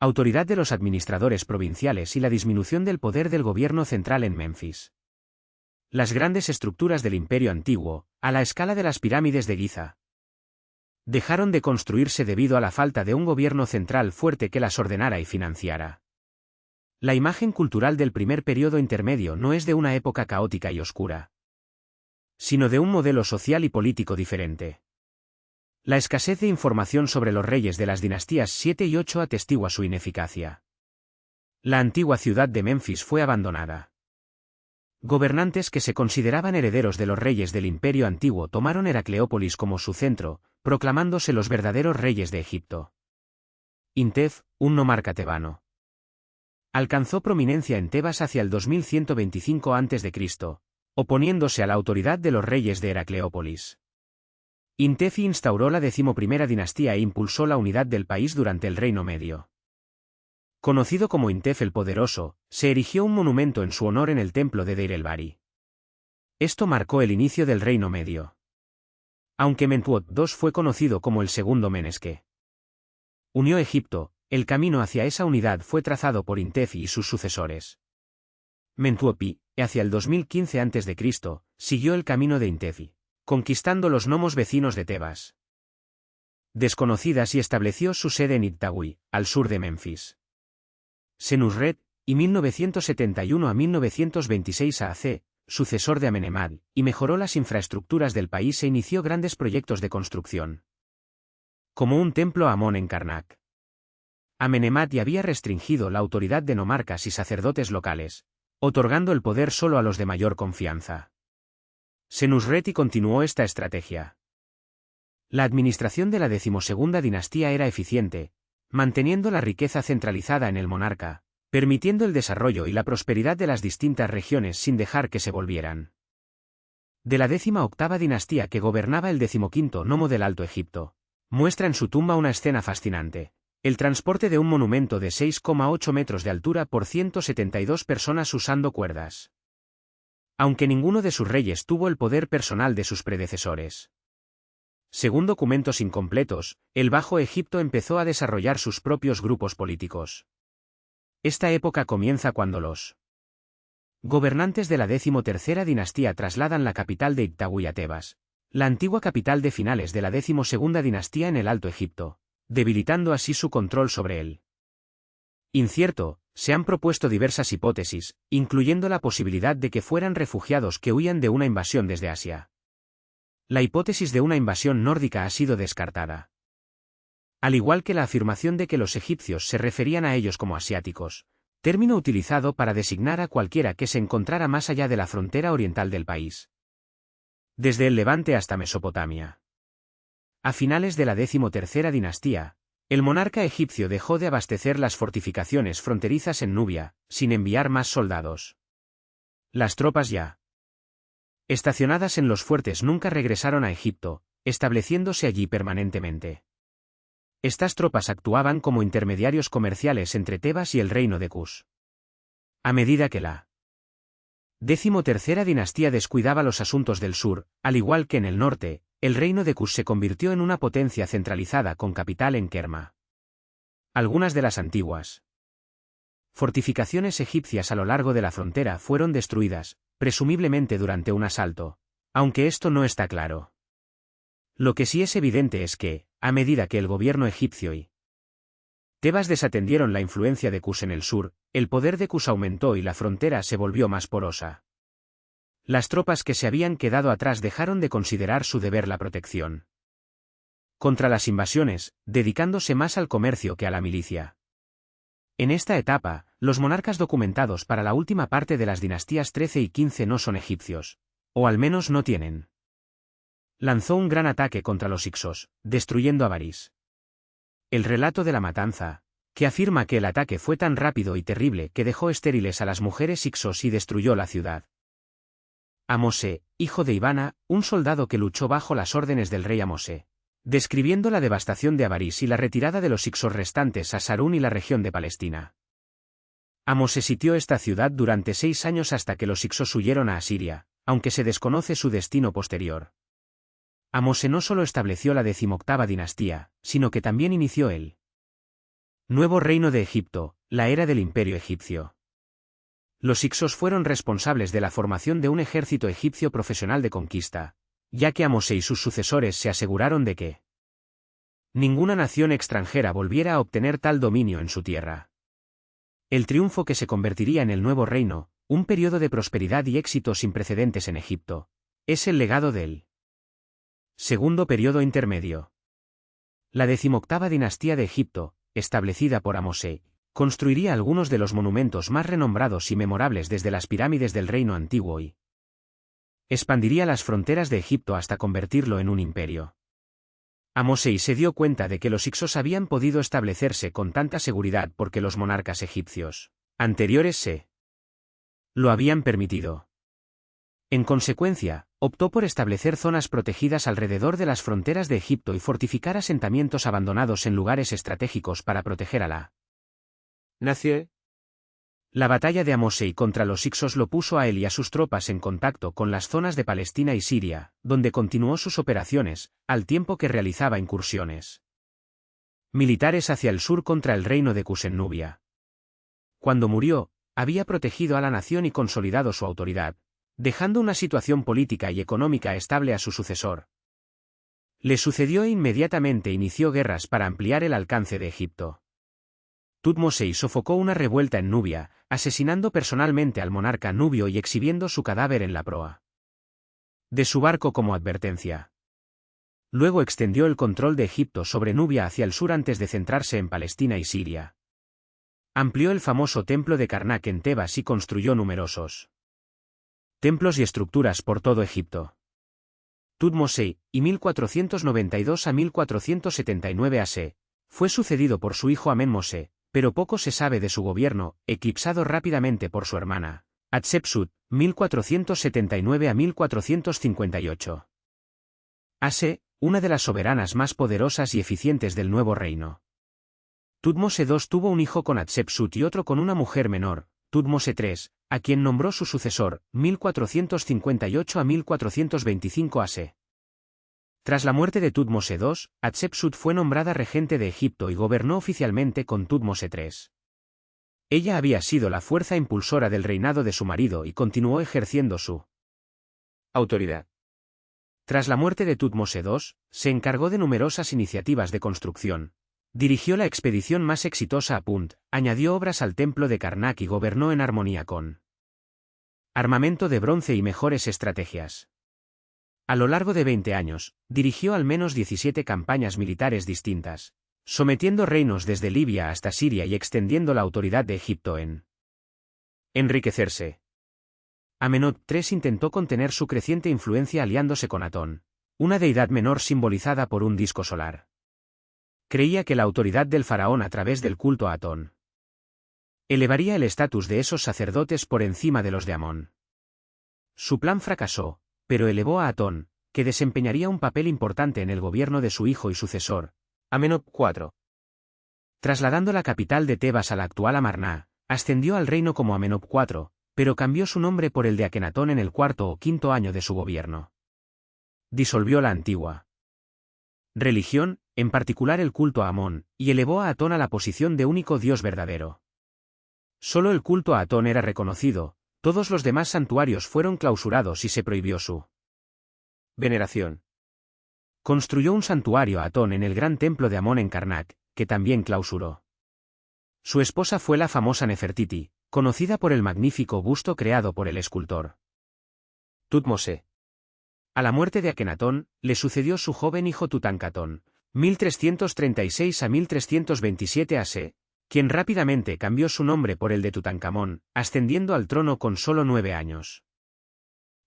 autoridad de los administradores provinciales y la disminución del poder del gobierno central en Memphis. Las grandes estructuras del Imperio Antiguo, a la escala de las pirámides de Giza, dejaron de construirse debido a la falta de un gobierno central fuerte que las ordenara y financiara. La imagen cultural del primer periodo intermedio no es de una época caótica y oscura, sino de un modelo social y político diferente. La escasez de información sobre los reyes de las dinastías 7 y 8 atestigua su ineficacia. La antigua ciudad de Memphis fue abandonada. Gobernantes que se consideraban herederos de los reyes del Imperio Antiguo tomaron Heracleópolis como su centro, proclamándose los verdaderos reyes de Egipto. Intef, un nomarca tebano, alcanzó prominencia en Tebas hacia el 2125 a.C., oponiéndose a la autoridad de los reyes de Heracleópolis. Intef instauró la 11ª dinastía e impulsó la unidad del país durante el Reino Medio. Conocido como Intef el Poderoso, se erigió un monumento en su honor en el templo de Deir el-Bahari. Esto marcó el inicio del Reino Medio. Aunque Mentuhot II fue conocido como el segundo Menes que unió Egipto, el camino hacia esa unidad fue trazado por Intef y sus sucesores. Mentuhot I, hacia el 2015 a.C., siguió el camino de Intefi, conquistando los nomos vecinos de Tebas desconocidas y estableció su sede en Ittagui, al sur de Memphis. Senusret, y 1971 a 1926 a.C., sucesor de Amenemhat, y mejoró las infraestructuras del país e inició grandes proyectos de construcción. Como un templo a Amón en Karnak. Amenemhat ya había restringido la autoridad de nomarcas y sacerdotes locales, otorgando el poder solo a los de mayor confianza. Senusreti continuó esta estrategia. La administración de la decimosegunda dinastía era eficiente, manteniendo la riqueza centralizada en el monarca, permitiendo el desarrollo y la prosperidad de las distintas regiones sin dejar que se volvieran. De la 18ª dinastía que gobernaba el 15º nomo del Alto Egipto, muestra en su tumba una escena fascinante: el transporte de un monumento de 6,8 metros de altura por 172 personas usando cuerdas. Aunque ninguno de sus reyes tuvo el poder personal de sus predecesores. Según documentos incompletos, el Bajo Egipto empezó a desarrollar sus propios grupos políticos. Esta época comienza cuando los gobernantes de la 13ª dinastía trasladan la capital de Ittagui a Tebas, la antigua capital de finales de la 12ª dinastía en el Alto Egipto, debilitando así su control sobre él. Incierto, se han propuesto diversas hipótesis, incluyendo la posibilidad de que fueran refugiados que huían de una invasión desde Asia. La hipótesis de una invasión nórdica ha sido descartada. Al igual que la afirmación de que los egipcios se referían a ellos como asiáticos, término utilizado para designar a cualquiera que se encontrara más allá de la frontera oriental del país. Desde el Levante hasta Mesopotamia. A finales de la 13ª dinastía, el monarca egipcio dejó de abastecer las fortificaciones fronterizas en Nubia, sin enviar más soldados. Las tropas ya estacionadas en los fuertes nunca regresaron a Egipto, estableciéndose allí permanentemente. Estas tropas actuaban como intermediarios comerciales entre Tebas y el reino de Kush. A medida que la 13ª dinastía descuidaba los asuntos del sur, al igual que en el norte, el reino de Kush se convirtió en una potencia centralizada con capital en Kerma. Algunas de las antiguas fortificaciones egipcias a lo largo de la frontera fueron destruidas, presumiblemente durante un asalto, aunque esto no está claro. Lo que sí es evidente es que, a medida que el gobierno egipcio y Tebas desatendieron la influencia de Kush en el sur, el poder de Kush aumentó y la frontera se volvió más porosa. Las tropas que se habían quedado atrás dejaron de considerar su deber la protección contra las invasiones, dedicándose más al comercio que a la milicia. En esta etapa, los monarcas documentados para la última parte de las dinastías 13 y 15 no son egipcios, o al menos no tienen. Lanzó un gran ataque contra los Hyksos, destruyendo Avaris. El relato de la matanza, que afirma que el ataque fue tan rápido y terrible que dejó estériles a las mujeres Hyksos y destruyó la ciudad. Amose, hijo de Ivana, un soldado que luchó bajo las órdenes del rey Amose, describiendo la devastación de Avaris y la retirada de los Hyksos restantes a Sarún y la región de Palestina. Amose sitió esta ciudad durante 6 años hasta que los Hyksos huyeron a Asiria, aunque se desconoce su destino posterior. Amose no solo estableció la 18ª dinastía, sino que también inició el nuevo reino de Egipto, la era del Imperio egipcio. Los Hyksos fueron responsables de la formación de un ejército egipcio profesional de conquista, ya que Amose y sus sucesores se aseguraron de que ninguna nación extranjera volviera a obtener tal dominio en su tierra. El triunfo que se convertiría en el nuevo reino, un periodo de prosperidad y éxito sin precedentes en Egipto, es el legado del segundo periodo intermedio. La 18ª dinastía de Egipto, establecida por Amose, construiría algunos de los monumentos más renombrados y memorables desde las pirámides del reino antiguo y expandiría las fronteras de Egipto hasta convertirlo en un imperio. Amose se dio cuenta de que los Hyksos habían podido establecerse con tanta seguridad porque los monarcas egipcios anteriores se lo habían permitido. En consecuencia, optó por establecer zonas protegidas alrededor de las fronteras de Egipto y fortificar asentamientos abandonados en lugares estratégicos para proteger a la nación. La batalla de Amose contra los Hyksos lo puso a él y a sus tropas en contacto con las zonas de Palestina y Siria, donde continuó sus operaciones, al tiempo que realizaba incursiones militares hacia el sur contra el reino de Kush en Nubia. Cuando murió, había protegido a la nación y consolidado su autoridad, dejando una situación política y económica estable a su sucesor. Le sucedió e inmediatamente inició guerras para ampliar el alcance de Egipto. Tutmos VI sofocó una revuelta en Nubia, asesinando personalmente al monarca nubio y exhibiendo su cadáver en la proa de su barco como advertencia. Luego extendió el control de Egipto sobre Nubia hacia el sur antes de centrarse en Palestina y Siria. Amplió el famoso templo de Karnak en Tebas y construyó numerosos templos y estructuras por todo Egipto. Tutmos VI, y 1492 a 1479 a.C., fue sucedido por su hijo Amenmose, pero poco se sabe de su gobierno, eclipsado rápidamente por su hermana, Hatshepsut, 1479 a 1458. A.C., una de las soberanas más poderosas y eficientes del nuevo reino. Tutmos II tuvo un hijo con Hatshepsut y otro con una mujer menor, Tutmos III, a quien nombró su sucesor, 1458 a 1425 a.C. Tras la muerte de Tutmos II, Hatshepsut fue nombrada regente de Egipto y gobernó oficialmente con Tutmos III. Ella había sido la fuerza impulsora del reinado de su marido y continuó ejerciendo su autoridad. Tras la muerte de Tutmos II, se encargó de numerosas iniciativas de construcción. Dirigió la expedición más exitosa a Punt, añadió obras al templo de Karnak y gobernó en armonía con armamento de bronce y mejores estrategias. A lo largo de 20 años, dirigió al menos 17 campañas militares distintas, sometiendo reinos desde Libia hasta Siria y extendiendo la autoridad de Egipto en enriquecerse. Amenhotep III intentó contener su creciente influencia aliándose con Atón, una deidad menor simbolizada por un disco solar. Creía que la autoridad del faraón a través del culto a Atón elevaría el estatus de esos sacerdotes por encima de los de Amón. Su plan fracasó, pero elevó a Atón, que desempeñaría un papel importante en el gobierno de su hijo y sucesor, Amenhotep IV. Trasladando la capital de Tebas a la actual Amarná, ascendió al reino como Amenhotep IV, pero cambió su nombre por el de Akenatón en el cuarto o quinto año de su gobierno. Disolvió la antigua religión, en particular el culto a Amón, y elevó a Atón a la posición de único Dios verdadero. Solo el culto a Atón era reconocido, todos los demás santuarios fueron clausurados y se prohibió su veneración. Construyó un santuario a Atón en el gran templo de Amón en Karnak, que también clausuró. Su esposa fue la famosa Nefertiti, conocida por el magnífico busto creado por el escultor Tutmos VI. A la muerte de Akenatón, le sucedió su joven hijo Tutankamón, 1336 a 1327 a.C., quien rápidamente cambió su nombre por el de Tutankamón, ascendiendo al trono con solo 9 años.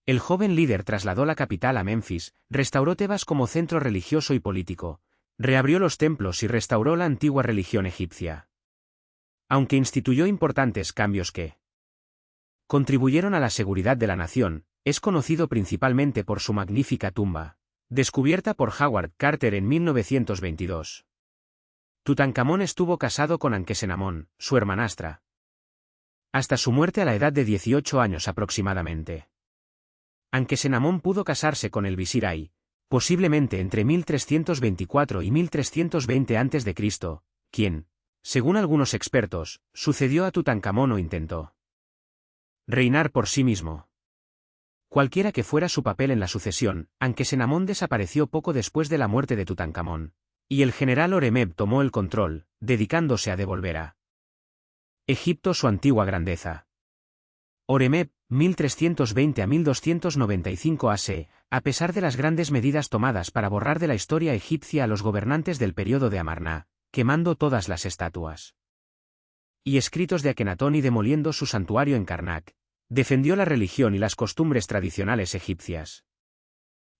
El joven líder trasladó la capital a Memphis, restauró Tebas como centro religioso y político, reabrió los templos y restauró la antigua religión egipcia. Aunque instituyó importantes cambios que contribuyeron a la seguridad de la nación, es conocido principalmente por su magnífica tumba, descubierta por Howard Carter en 1922. Tutankamón estuvo casado con Ankesenamón, su hermanastra, hasta su muerte a la edad de 18 años aproximadamente. Ankesenamón pudo casarse con el visir Ay, posiblemente entre 1324 y 1320 a.C., quien, según algunos expertos, sucedió a Tutankamón o intentó reinar por sí mismo. Cualquiera que fuera su papel en la sucesión, Ankesenamón desapareció poco después de la muerte de Tutankamón, y el general Horemheb tomó el control, dedicándose a devolver a Egipto su antigua grandeza. Horemheb, 1320 a 1295 a.C., a pesar de las grandes medidas tomadas para borrar de la historia egipcia a los gobernantes del período de Amarná, quemando todas las estatuas y escritos de Akenatón y demoliendo su santuario en Karnak, defendió la religión y las costumbres tradicionales egipcias.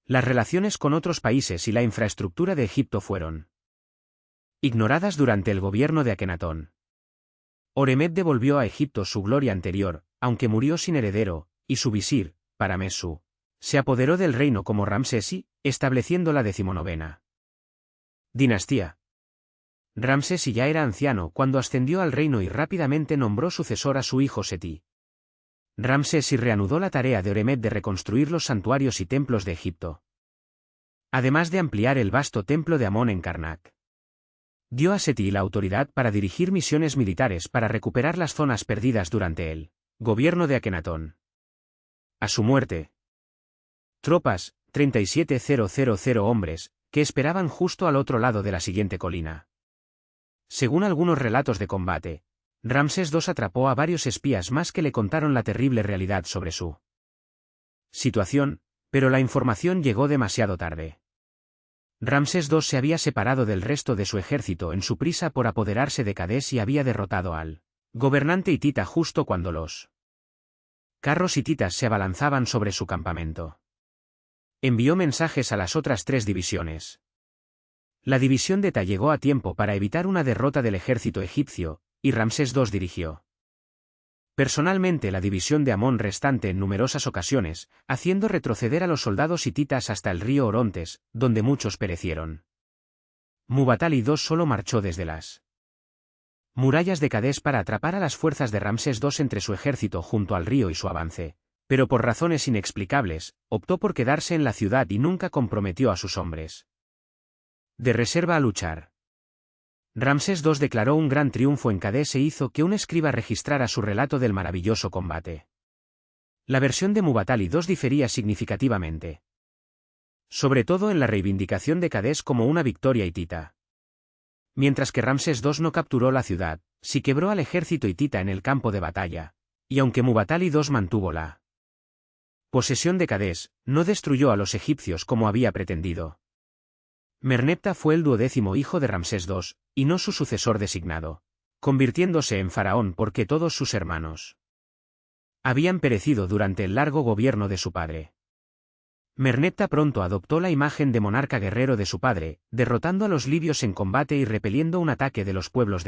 Las relaciones con otros países y la infraestructura de Egipto fueron ignoradas durante el gobierno de Akenatón. Horemheb devolvió a Egipto su gloria anterior, aunque murió sin heredero, y su visir, Paramessu, se apoderó del reino como Ramsés I, estableciendo la 19ª dinastía. Ramsés I ya era anciano cuando ascendió al reino y rápidamente nombró sucesor a su hijo Seti. Ramsés I reanudó la tarea de Horemheb de reconstruir los santuarios y templos de Egipto, además de ampliar el vasto templo de Amón en Karnak. Dio a Seti la autoridad para dirigir misiones militares para recuperar las zonas perdidas durante el gobierno de Akenatón. A su muerte, tropas, 37.000 hombres, que esperaban justo al otro lado de la siguiente colina. Según algunos relatos de combate, Ramsés II atrapó a varios espías más que le contaron la terrible realidad sobre su situación, pero la información llegó demasiado tarde. Ramsés II se había separado del resto de su ejército en su prisa por apoderarse de Cadés y había derrotado al gobernante hitita justo cuando los carros hititas se abalanzaban sobre su campamento. Envió mensajes a las otras 3 divisiones. La división de Ta llegó a tiempo para evitar una derrota del ejército egipcio, y Ramsés II dirigió personalmente la división de Amón restante en numerosas ocasiones, haciendo retroceder a los soldados hititas hasta el río Orontes, donde muchos perecieron. Muwatalli II solo marchó desde las murallas de Cadés para atrapar a las fuerzas de Ramsés II entre su ejército junto al río y su avance, pero por razones inexplicables, optó por quedarse en la ciudad y nunca comprometió a sus hombres de reserva a luchar. Ramsés II declaró un gran triunfo en Cadés e hizo que un escriba registrara su relato del maravilloso combate. La versión de Muwatalli II difería significativamente, sobre todo en la reivindicación de Cadés como una victoria hitita. Mientras que Ramsés II no capturó la ciudad, sí quebró al ejército hitita en el campo de batalla, y aunque Muwatalli II mantuvo la posesión de Cadés, no destruyó a los egipcios como había pretendido. Merneptah fue el 12º hijo de Ramsés II, y no su sucesor designado, convirtiéndose en faraón porque todos sus hermanos habían perecido durante el largo gobierno de su padre. Merneptah pronto adoptó la imagen de monarca guerrero de su padre, derrotando a los libios en combate y repeliendo un ataque de los pueblos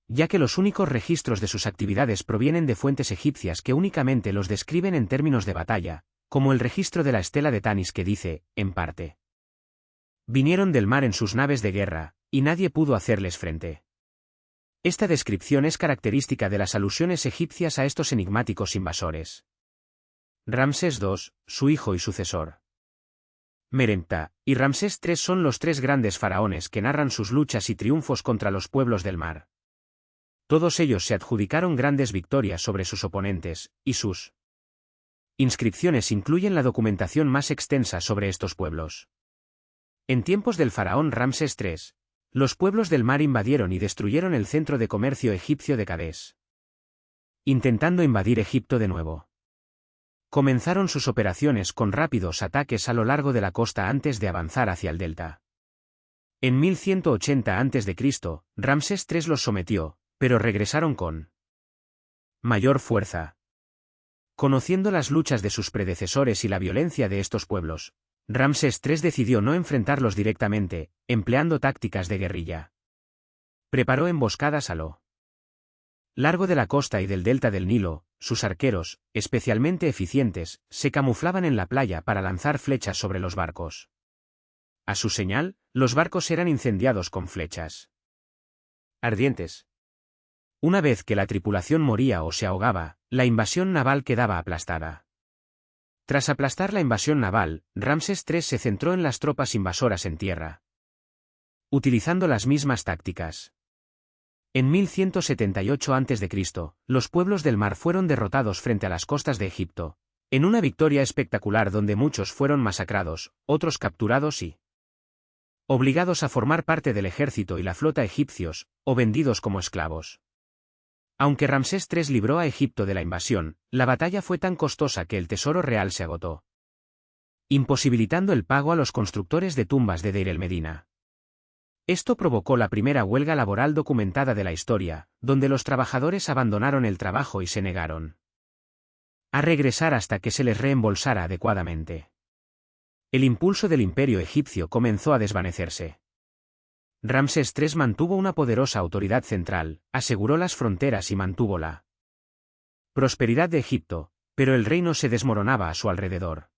ya que los únicos registros de sus actividades provienen de fuentes egipcias que únicamente los describen en términos de batalla, como el registro de la estela de Tanis que dice, en parte: vinieron del mar en sus naves de guerra, y nadie pudo hacerles frente. Esta descripción es característica de las alusiones egipcias a estos enigmáticos invasores. Ramsés II, su hijo y sucesor, Merneptah, y Ramsés III son los 3 grandes faraones que narran sus luchas y triunfos contra los pueblos del mar. Todos ellos se adjudicaron grandes victorias sobre sus oponentes, y sus inscripciones incluyen la documentación más extensa sobre estos pueblos. En tiempos del faraón Ramsés III, los pueblos del mar invadieron y destruyeron el centro de comercio egipcio de Cadés, intentando invadir Egipto de nuevo. Comenzaron sus operaciones con rápidos ataques a lo largo de la costa antes de avanzar hacia el delta. En 1180 a.C., Ramsés III los sometió, pero regresaron con mayor fuerza. Conociendo las luchas de sus predecesores y la violencia de estos pueblos, Ramsés III decidió no enfrentarlos directamente, empleando tácticas de guerrilla. Preparó emboscadas a lo largo de la costa y del delta del Nilo. Sus arqueros, especialmente eficientes, se camuflaban en la playa para lanzar flechas sobre los barcos. A su señal, los barcos eran incendiados con flechas ardientes. Una vez que la tripulación moría o se ahogaba, la invasión naval quedaba aplastada. Tras aplastar la invasión naval, Ramsés III se centró en las tropas invasoras en tierra, utilizando las mismas tácticas. En 1178 a.C., los pueblos del mar fueron derrotados frente a las costas de Egipto, en una victoria espectacular donde muchos fueron masacrados, otros capturados y obligados a formar parte del ejército y la flota egipcios, o vendidos como esclavos. Aunque Ramsés III libró a Egipto de la invasión, la batalla fue tan costosa que el tesoro real se agotó, imposibilitando el pago a los constructores de tumbas de Deir el-Medina. Esto provocó la primera huelga laboral documentada de la historia, donde los trabajadores abandonaron el trabajo y se negaron a regresar hasta que se les reembolsara adecuadamente. El impulso del imperio egipcio comenzó a desvanecerse. Ramsés III mantuvo una poderosa autoridad central, aseguró las fronteras y mantuvo la prosperidad de Egipto, pero el reino se desmoronaba a su alrededor.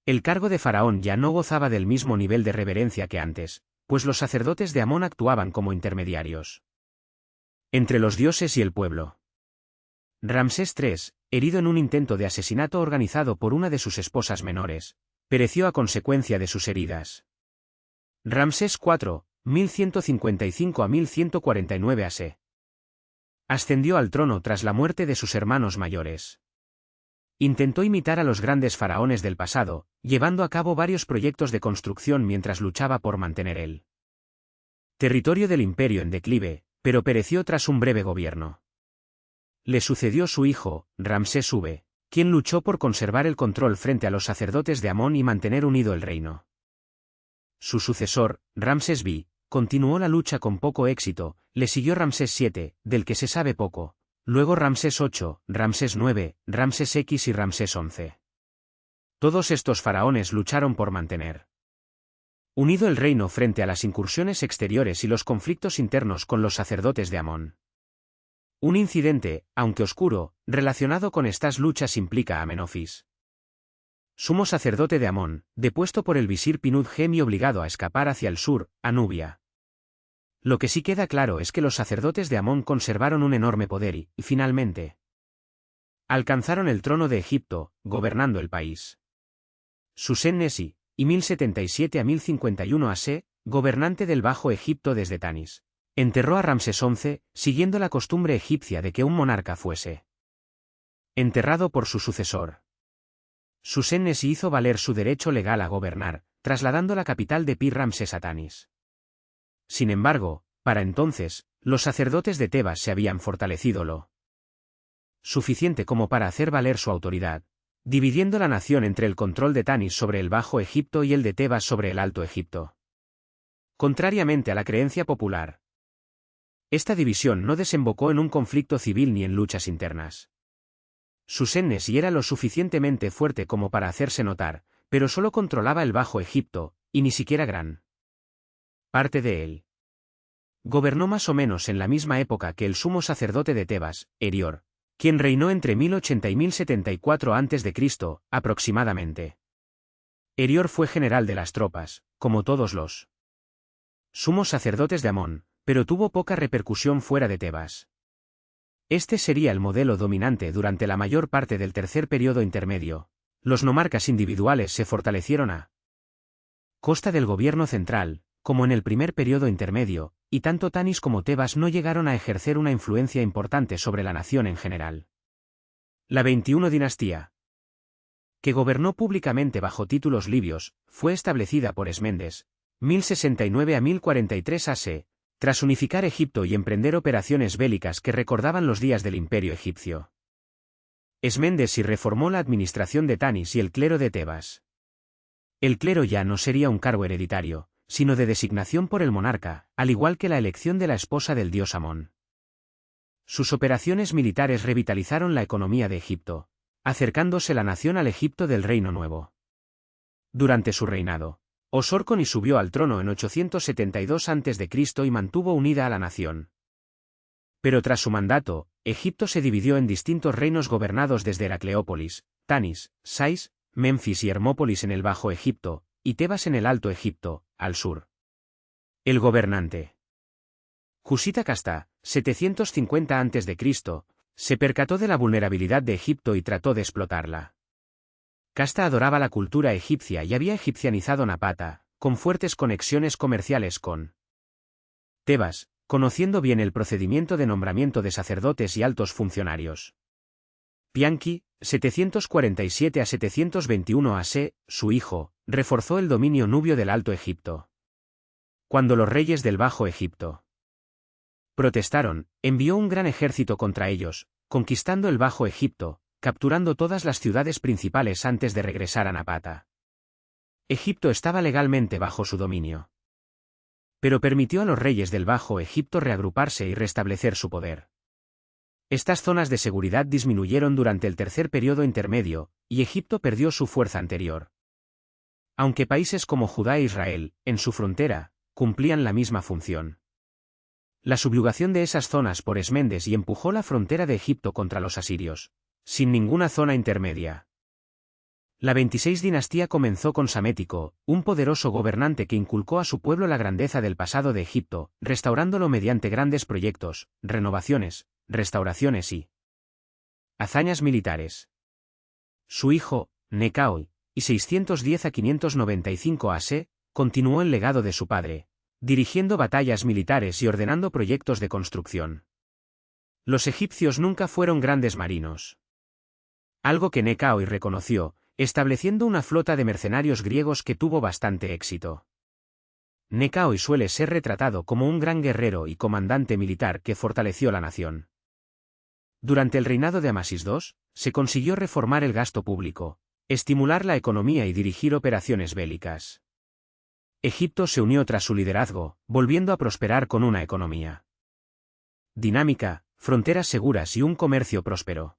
El cargo de faraón ya no gozaba del mismo nivel de reverencia que antes, pues los sacerdotes de Amón actuaban como intermediarios entre los dioses y el pueblo. Ramsés III, herido en un intento de asesinato organizado por una de sus esposas menores, pereció a consecuencia de sus heridas. Ramsés IV, 1155 a 1149 a.C. ascendió al trono tras la muerte de sus hermanos mayores. Intentó imitar a los grandes faraones del pasado, llevando a cabo varios proyectos de construcción mientras luchaba por mantener el territorio del imperio en declive, pero pereció tras un breve gobierno. Le sucedió su hijo, Ramsés V, quien luchó por conservar el control frente a los sacerdotes de Amón y mantener unido el reino. Su sucesor, Ramsés V, continuó la lucha con poco éxito, le siguió Ramsés VII, del que se sabe poco, luego Ramsés VIII, Ramsés IX, Ramsés X y Ramsés XI. Todos estos faraones lucharon por mantener unido el reino frente a las incursiones exteriores y los conflictos internos con los sacerdotes de Amón. Un incidente, aunque oscuro, relacionado con estas luchas implica a Amenofis, sumo sacerdote de Amón, depuesto por el visir Pinud-Gem y obligado a escapar hacia el sur, a Nubia. Lo que sí queda claro es que los sacerdotes de Amón conservaron un enorme poder y, finalmente, alcanzaron el trono de Egipto, gobernando el país. Susen-Nesi, y 1077 a 1051 a.C., gobernante del Bajo Egipto desde Tanis, enterró a Ramsés XI, siguiendo la costumbre egipcia de que un monarca fuese enterrado por su sucesor. Susen-Nesi hizo valer su derecho legal a gobernar, trasladando la capital de Pi-Ramsés a Tanis. Sin embargo, para entonces, los sacerdotes de Tebas se habían fortalecido lo suficiente como para hacer valer su autoridad, dividiendo la nación entre el control de Tanis sobre el Bajo Egipto y el de Tebas sobre el Alto Egipto. Contrariamente a la creencia popular, esta división no desembocó en un conflicto civil ni en luchas internas. Susen-Nesi era lo suficientemente fuerte como para hacerse notar, pero solo controlaba el Bajo Egipto, y ni siquiera gran parte de él. Gobernó más o menos en la misma época que el sumo sacerdote de Tebas, Erior, quien reinó entre 1080 y 1074 a.C., aproximadamente. Erior fue general de las tropas, como todos los sumos sacerdotes de Amón, pero tuvo poca repercusión fuera de Tebas. Este sería el modelo dominante durante la mayor parte del tercer periodo intermedio. Los nomarcas individuales se fortalecieron a costa del gobierno central, como en el primer periodo intermedio, y tanto Tanis como Tebas no llegaron a ejercer una influencia importante sobre la nación en general. La 21 dinastía, que gobernó públicamente bajo títulos libios, fue establecida por Esmendes, 1069 a 1043 a.C., tras unificar Egipto y emprender operaciones bélicas que recordaban los días del imperio egipcio. Esmendes reformó la administración de Tanis y el clero de Tebas. El clero ya no sería un cargo hereditario, sino de designación por el monarca, al igual que la elección de la esposa del dios Amón. Sus operaciones militares revitalizaron la economía de Egipto, acercándose la nación al Egipto del Reino Nuevo. Durante su reinado, Osorkoni subió al trono en 872 a.C. y mantuvo unida a la nación. Pero tras su mandato, Egipto se dividió en distintos reinos gobernados desde Heracleópolis, Tanis, Sais, Memphis y Hermópolis en el Bajo Egipto, y Tebas en el Alto Egipto, al sur. El gobernante Husita Kasta, 750 a.C., se percató de la vulnerabilidad de Egipto y trató de explotarla. Kasta adoraba la cultura egipcia y había egipcianizado Napata, con fuertes conexiones comerciales con Tebas, conociendo bien el procedimiento de nombramiento de sacerdotes y altos funcionarios. Pianki, 747 a 721 a.C., su hijo, reforzó el dominio nubio del Alto Egipto. Cuando los reyes del Bajo Egipto protestaron, envió un gran ejército contra ellos, conquistando el Bajo Egipto, capturando todas las ciudades principales antes de regresar a Napata. Egipto estaba legalmente bajo su dominio, pero permitió a los reyes del Bajo Egipto reagruparse y restablecer su poder. Estas zonas de seguridad disminuyeron durante el tercer periodo intermedio, y Egipto perdió su fuerza anterior. Aunque países como Judá e Israel, en su frontera, cumplían la misma función. La subyugación de esas zonas por Esmendes y empujó la frontera de Egipto contra los asirios, sin ninguna zona intermedia. La 26 dinastía comenzó con Psamético, un poderoso gobernante que inculcó a su pueblo la grandeza del pasado de Egipto, restaurándolo mediante grandes proyectos, renovaciones, restauraciones y hazañas militares. Su hijo, Nekao, y 610 a 595 a.C., continuó el legado de su padre, dirigiendo batallas militares y ordenando proyectos de construcción. Los egipcios nunca fueron grandes marinos. algo que Nekao reconoció, estableciendo una flota de mercenarios griegos que tuvo bastante éxito. Nekao suele ser retratado como un gran guerrero y comandante militar que fortaleció la nación. Durante el reinado de Amasis II, se consiguió reformar el gasto público, estimular la economía y dirigir operaciones bélicas. Egipto se unió tras su liderazgo, volviendo a prosperar con una economía dinámica, fronteras seguras y un comercio próspero.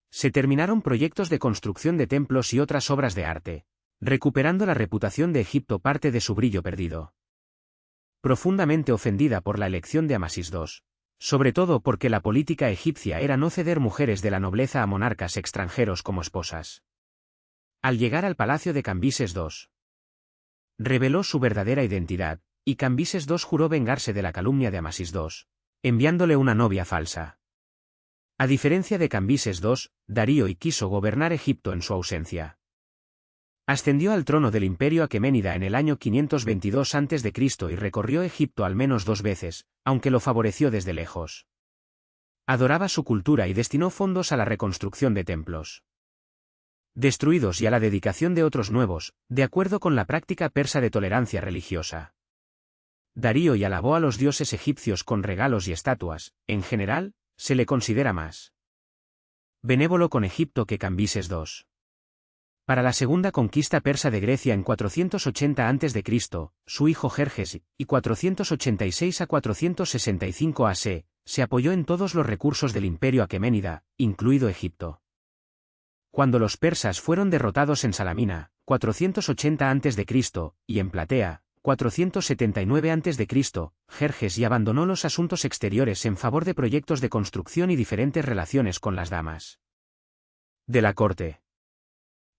Se terminaron proyectos de construcción de templos y otras obras de arte, recuperando la reputación de Egipto parte de su brillo perdido. Profundamente ofendida por la elección de Amasis II, sobre todo porque la política egipcia era no ceder mujeres de la nobleza a monarcas extranjeros como esposas. Al llegar al palacio de Cambises II, reveló su verdadera identidad, y Cambises II juró vengarse de la calumnia de Amasis II, enviándole una novia falsa. A diferencia de Cambises II, Darío quiso gobernar Egipto en su ausencia. Ascendió al trono del imperio aqueménida en el año 522 a.C. y recorrió Egipto al menos 2 veces, aunque lo favoreció desde lejos. Adoraba su cultura y destinó fondos a la reconstrucción de templos destruidos y a la dedicación de otros nuevos, de acuerdo con la práctica persa de tolerancia religiosa. Darío alabó a los dioses egipcios con regalos y estatuas. En general, se le considera más benévolo con Egipto que Cambises II. Para la segunda conquista persa de Grecia en 480 a.C., su hijo Jerjes, y 486 a 465 a.C., se apoyó en todos los recursos del imperio aqueménida, incluido Egipto. Cuando los persas fueron derrotados en Salamina, 480 a.C., y en Platea, 479 a.C., Jerjes abandonó los asuntos exteriores en favor de proyectos de construcción y diferentes relaciones con las damas de la corte.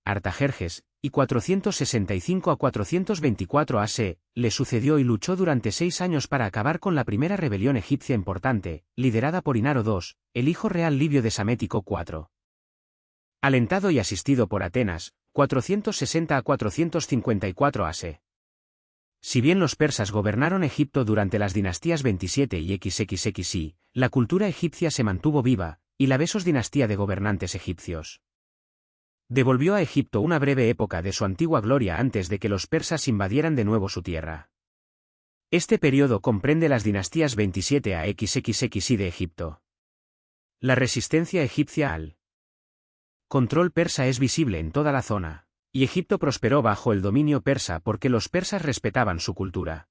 Artajerjes, y 465 a 424 a.C., le sucedió y luchó durante 6 años para acabar con la primera rebelión egipcia importante, liderada por Inaro II, el hijo real libio de Samético IV. Alentado y asistido por Atenas, 460 a 454 a.C. Si bien los persas gobernaron Egipto durante las dinastías 27 y XXXI, la cultura egipcia se mantuvo viva, y la Besos dinastía de gobernantes egipcios devolvió a Egipto una breve época de su antigua gloria antes de que los persas invadieran de nuevo su tierra. Este periodo comprende las dinastías 27 a XXXI de Egipto. La resistencia egipcia al control persa es visible en toda la zona, y Egipto prosperó bajo el dominio persa porque los persas respetaban su cultura.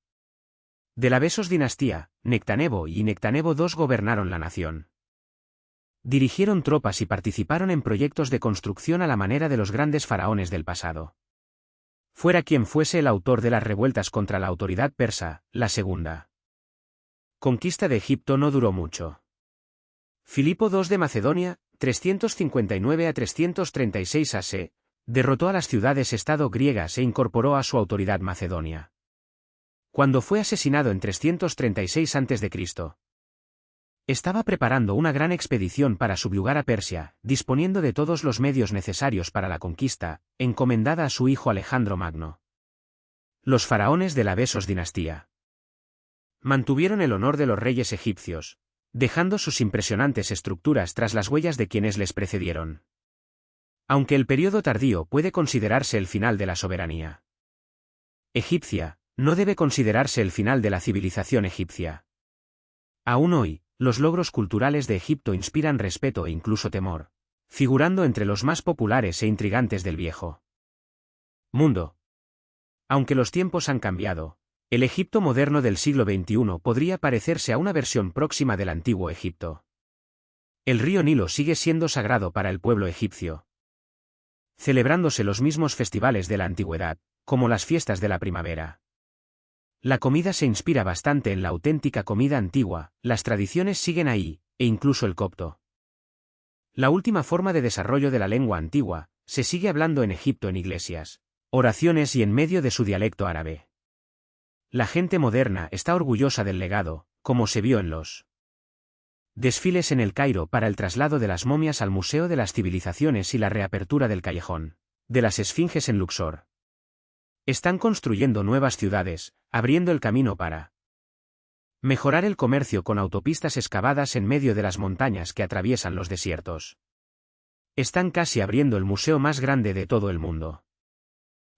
De la Besos dinastía, Nectanebo y Nectanebo II gobernaron la nación. Dirigieron tropas y participaron en proyectos de construcción a la manera de los grandes faraones del pasado. Fuera quien fuese el autor de las revueltas contra la autoridad persa, la segunda conquista de Egipto no duró mucho. Filipo II de Macedonia, 359 a 336 a.C., derrotó a las ciudades-estado griegas e incorporó a su autoridad Macedonia. Cuando fue asesinado en 336 a.C., estaba preparando una gran expedición para subyugar a Persia, disponiendo de todos los medios necesarios para la conquista, encomendada a su hijo Alejandro Magno. Los faraones de la Besos dinastía mantuvieron el honor de los reyes egipcios, dejando sus impresionantes estructuras tras las huellas de quienes les precedieron. Aunque el período tardío puede considerarse el final de la soberanía egipcia, no debe considerarse el final de la civilización egipcia. Aún hoy, los logros culturales de Egipto inspiran respeto e incluso temor, figurando entre los más populares e intrigantes del viejo mundo. Aunque los tiempos han cambiado, el Egipto moderno del siglo XXI podría parecerse a una versión próxima del antiguo Egipto. El río Nilo sigue siendo sagrado para el pueblo egipcio, celebrándose los mismos festivales de la antigüedad, como las fiestas de la primavera. La comida se inspira bastante en la auténtica comida antigua, las tradiciones siguen ahí, e incluso el copto. La última forma de desarrollo de la lengua antigua, se sigue hablando en Egipto en iglesias, oraciones y en medio de su dialecto árabe. La gente moderna está orgullosa del legado, como se vio en los desfiles en el Cairo para el traslado de las momias al Museo de las Civilizaciones y la reapertura del Callejón de las Esfinges en Luxor. Están construyendo nuevas ciudades, abriendo el camino para mejorar el comercio con autopistas excavadas en medio de las montañas que atraviesan los desiertos. Están casi abriendo el museo más grande de todo el mundo.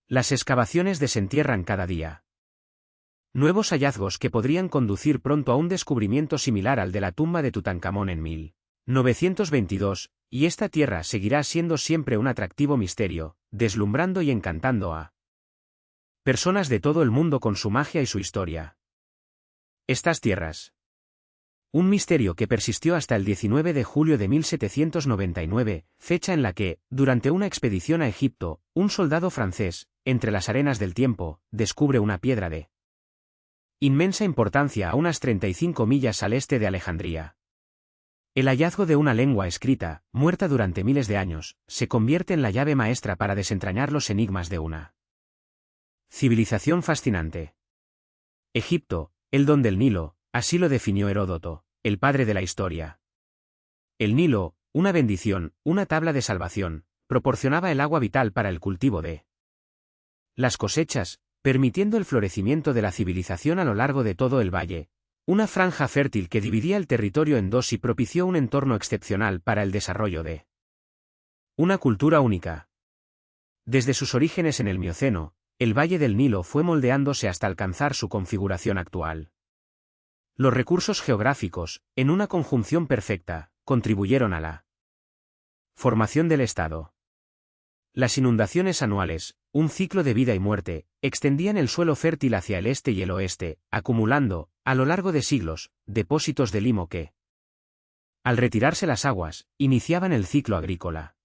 Las excavaciones desentierran cada día nuevos hallazgos que podrían conducir pronto a un descubrimiento similar al de la tumba de Tutankamón en 1922, y esta tierra seguirá siendo siempre un atractivo misterio, deslumbrando y encantando a personas de todo el mundo con su magia y su historia. Estas tierras. Un misterio que persistió hasta el 19 de julio de 1799, fecha en la que, durante una expedición a Egipto, un soldado francés, entre las arenas del tiempo, descubre una piedra de inmensa importancia a unas 35 millas al este de Alejandría. El hallazgo de una lengua escrita, muerta durante miles de años, se convierte en la llave maestra para desentrañar los enigmas de una civilización fascinante. Egipto, el don del Nilo, así lo definió Heródoto, el padre de la historia. El Nilo, una bendición, una tabla de salvación, proporcionaba el agua vital para el cultivo de las cosechas, permitiendo el florecimiento de la civilización a lo largo de todo el valle, una franja fértil que dividía el territorio en dos y propició un entorno excepcional para el desarrollo de una cultura única. Desde sus orígenes en el Mioceno, el Valle del Nilo fue moldeándose hasta alcanzar su configuración actual. Los recursos geográficos, en una conjunción perfecta, contribuyeron a la formación del Estado. Las inundaciones anuales, un ciclo de vida y muerte, extendían el suelo fértil hacia el este y el oeste, acumulando, a lo largo de siglos, depósitos de limo que, al retirarse las aguas, iniciaban el ciclo agrícola.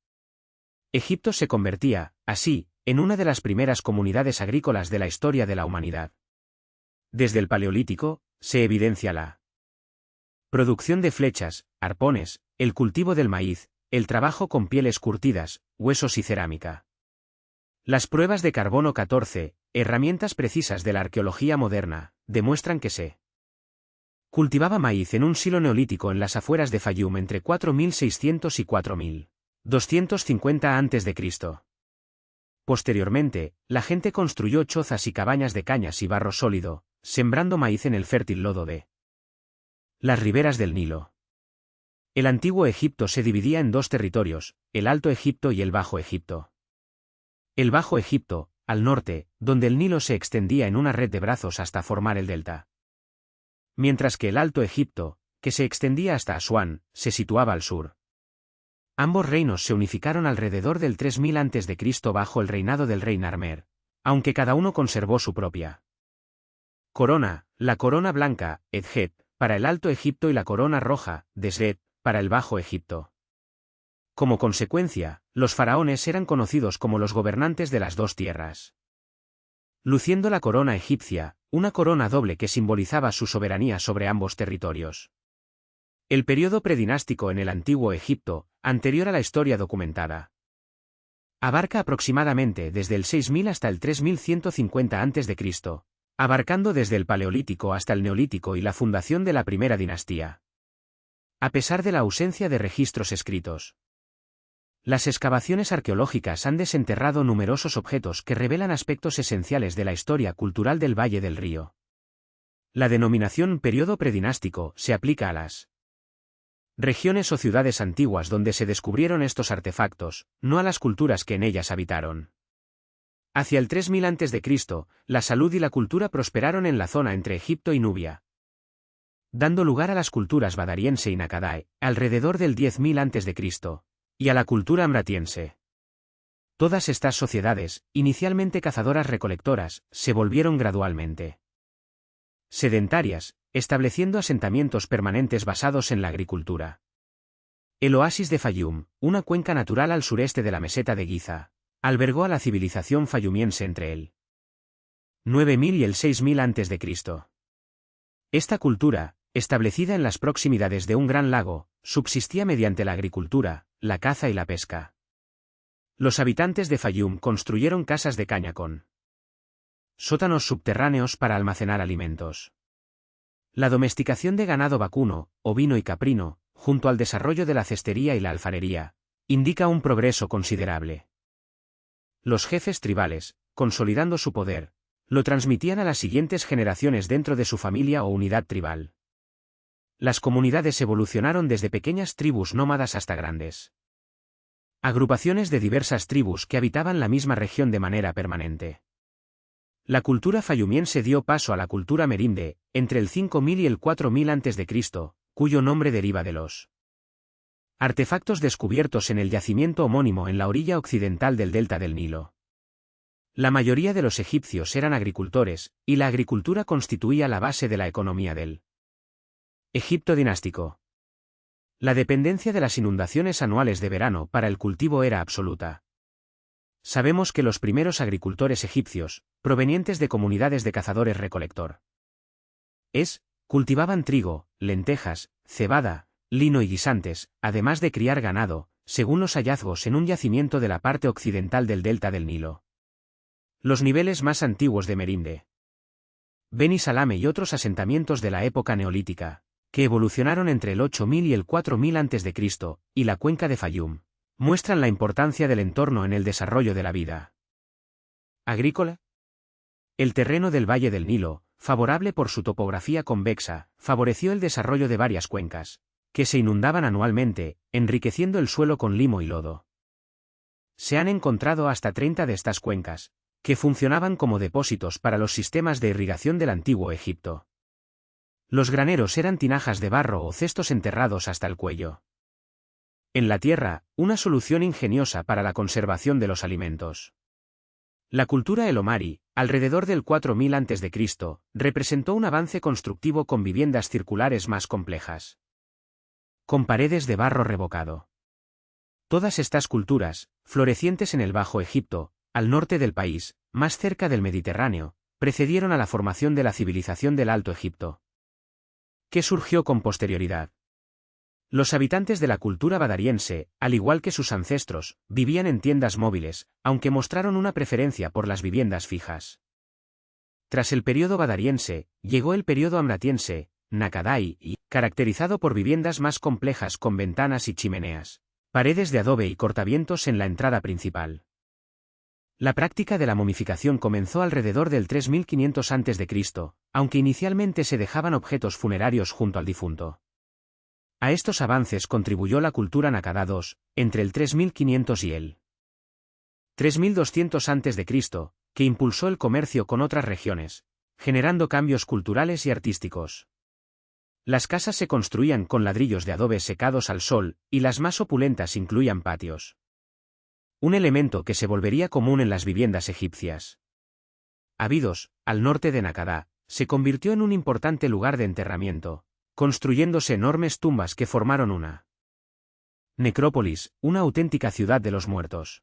Egipto se convertía, así, en una de las primeras comunidades agrícolas de la historia de la humanidad. Desde el Paleolítico, se evidencia la producción de flechas, arpones, el cultivo del maíz, el trabajo con pieles curtidas, huesos y cerámica. Las pruebas de carbono 14, herramientas precisas de la arqueología moderna, demuestran que se cultivaba maíz en un silo neolítico en las afueras de Fayum entre 4600 y 4250 a.C. Posteriormente, la gente construyó chozas y cabañas de cañas y barro sólido, sembrando maíz en el fértil lodo de las riberas del Nilo. El antiguo Egipto se dividía en dos territorios, el Alto Egipto y el Bajo Egipto. El Bajo Egipto, al norte, donde el Nilo se extendía en una red de brazos hasta formar el delta. Mientras que el Alto Egipto, que se extendía hasta Asuán, se situaba al sur. Ambos reinos se unificaron alrededor del 3000 a.C. bajo el reinado del rey Narmer, aunque cada uno conservó su propia corona, la corona blanca, Edjet, para el Alto Egipto y la corona roja, Desret, para el Bajo Egipto. Como consecuencia, los faraones eran conocidos como los gobernantes de las dos tierras. Luciendo la corona egipcia, una corona doble que simbolizaba su soberanía sobre ambos territorios. El período predinástico en el Antiguo Egipto, anterior a la historia documentada, abarca aproximadamente desde el 6000 hasta el 3150 a.C., abarcando desde el Paleolítico hasta el Neolítico y la fundación de la primera dinastía. A pesar de la ausencia de registros escritos, las excavaciones arqueológicas han desenterrado numerosos objetos que revelan aspectos esenciales de la historia cultural del Valle del Río. La denominación período predinástico se aplica a las regiones o ciudades antiguas donde se descubrieron estos artefactos, no a las culturas que en ellas habitaron. Hacia el 3000 a.C., la salud y la cultura prosperaron en la zona entre Egipto y Nubia, dando lugar a las culturas badariense y Nakadae, alrededor del 10.000 a.C., y a la cultura amratiense. Todas estas sociedades, inicialmente cazadoras-recolectoras, se volvieron gradualmente sedentarias, estableciendo asentamientos permanentes basados en la agricultura. El oasis de Fayum, una cuenca natural al sureste de la meseta de Giza, albergó a la civilización fayumiense entre el 9000 y el 6000 a.C. Esta cultura, establecida en las proximidades de un gran lago, subsistía mediante la agricultura, la caza y la pesca. Los habitantes de Fayum construyeron casas de caña con sótanos subterráneos para almacenar alimentos. La domesticación de ganado vacuno, ovino y caprino, junto al desarrollo de la cestería y la alfarería, indica un progreso considerable. Los jefes tribales, consolidando su poder, lo transmitían a las siguientes generaciones dentro de su familia o unidad tribal. Las comunidades evolucionaron desde pequeñas tribus nómadas hasta grandes agrupaciones de diversas tribus que habitaban la misma región de manera permanente. La cultura fayumiense dio paso a la cultura merinde, entre el 5000 y el 4000 a.C., cuyo nombre deriva de los artefactos descubiertos en el yacimiento homónimo en la orilla occidental del delta del Nilo. La mayoría de los egipcios eran agricultores, y la agricultura constituía la base de la economía del Egipto dinástico. La dependencia de las inundaciones anuales de verano para el cultivo era absoluta. Sabemos que los primeros agricultores egipcios, provenientes de comunidades de cazadores-recolector, cultivaban trigo, lentejas, cebada, lino y guisantes, además de criar ganado, según los hallazgos en un yacimiento de la parte occidental del delta del Nilo. Los niveles más antiguos de Merinde, Beni Salame y otros asentamientos de la época neolítica, que evolucionaron entre el 8000 y el 4000 a.C., y la cuenca de Fayum, muestran la importancia del entorno en el desarrollo de la vida agrícola. El terreno del Valle del Nilo, favorable por su topografía convexa, favoreció el desarrollo de varias cuencas, que se inundaban anualmente, enriqueciendo el suelo con limo y lodo. Se han encontrado hasta 30 de estas cuencas, que funcionaban como depósitos para los sistemas de irrigación del antiguo Egipto. Los graneros eran tinajas de barro o cestos enterrados hasta el cuello. En la tierra, una solución ingeniosa para la conservación de los alimentos. La cultura elomari, alrededor del 4000 a.C., representó un avance constructivo con viviendas circulares más complejas, con paredes de barro revocado. Todas estas culturas, florecientes en el Bajo Egipto, al norte del país, más cerca del Mediterráneo, precedieron a la formación de la civilización del Alto Egipto, que surgió con posterioridad. Los habitantes de la cultura badariense, al igual que sus ancestros, vivían en tiendas móviles, aunque mostraron una preferencia por las viviendas fijas. Tras el período badariense, llegó el período amratiense, Nakadai, caracterizado por viviendas más complejas con ventanas y chimeneas, paredes de adobe y cortavientos en la entrada principal. La práctica de la momificación comenzó alrededor del 3500 a.C., aunque inicialmente se dejaban objetos funerarios junto al difunto. A estos avances contribuyó la cultura Nakada II, entre el 3500 y el 3200 a.C., que impulsó el comercio con otras regiones, generando cambios culturales y artísticos. Las casas se construían con ladrillos de adobe secados al sol, y las más opulentas incluían patios. Un elemento que se volvería común en las viviendas egipcias. Abidos, al norte de Nakada, se convirtió en un importante lugar de enterramiento, construyéndose enormes tumbas que formaron una necrópolis, una auténtica ciudad de los muertos.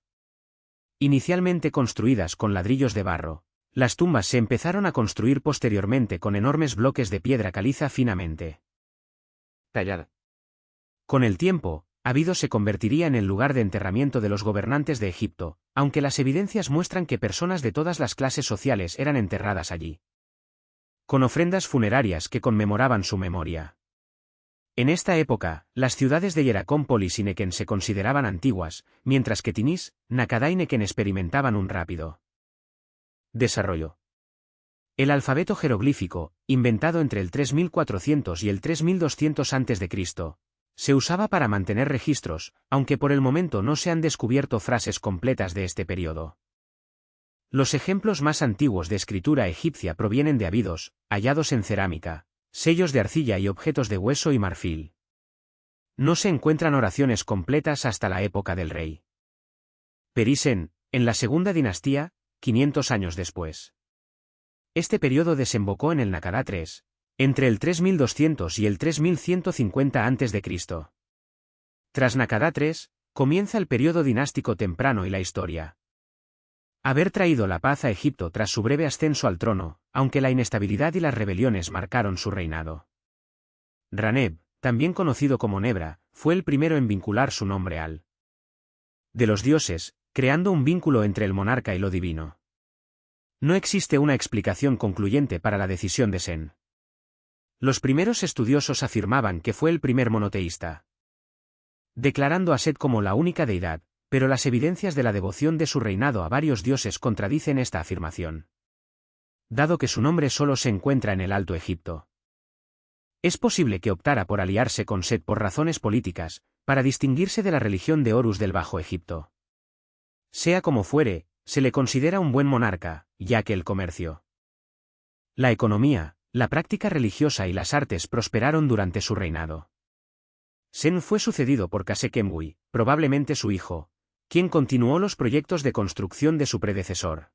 Inicialmente construidas con ladrillos de barro, las tumbas se empezaron a construir posteriormente con enormes bloques de piedra caliza finamente tallada. Con el tiempo, Abidos se convertiría en el lugar de enterramiento de los gobernantes de Egipto, aunque las evidencias muestran que personas de todas las clases sociales eran enterradas allí, con ofrendas funerarias que conmemoraban su memoria. En esta época, las ciudades de Hieracómpolis y Nequén se consideraban antiguas, mientras que Tinis, Nakada y Nequén experimentaban un rápido desarrollo. El alfabeto jeroglífico, inventado entre el 3400 y el 3200 a.C., se usaba para mantener registros, aunque por el momento no se han descubierto frases completas de este periodo. Los ejemplos más antiguos de escritura egipcia provienen de Abidos, hallados en cerámica, sellos de arcilla y objetos de hueso y marfil. No se encuentran oraciones completas hasta la época del rey Perisen, en la segunda dinastía, 500 años después. Este periodo desembocó en el Nakada III, entre el 3200 y el 3150 a.C. Tras Nakada III, comienza el periodo dinástico temprano y la historia. Haber traído la paz a Egipto tras su breve ascenso al trono, aunque la inestabilidad y las rebeliones marcaron su reinado. Raneb, también conocido como Nebra, fue el primero en vincular su nombre al de los dioses, creando un vínculo entre el monarca y lo divino. No existe una explicación concluyente para la decisión de Sen. Los primeros estudiosos afirmaban que fue el primer monoteísta, declarando a Set como la única deidad, pero las evidencias de la devoción de su reinado a varios dioses contradicen esta afirmación, dado que su nombre solo se encuentra en el Alto Egipto. Es posible que optara por aliarse con Set por razones políticas, para distinguirse de la religión de Horus del Bajo Egipto. Sea como fuere, se le considera un buen monarca, ya que el comercio, la economía, la práctica religiosa y las artes prosperaron durante su reinado. Sen fue sucedido por Khase-Kemwy, probablemente su hijo, quien continuó los proyectos de construcción de su predecesor.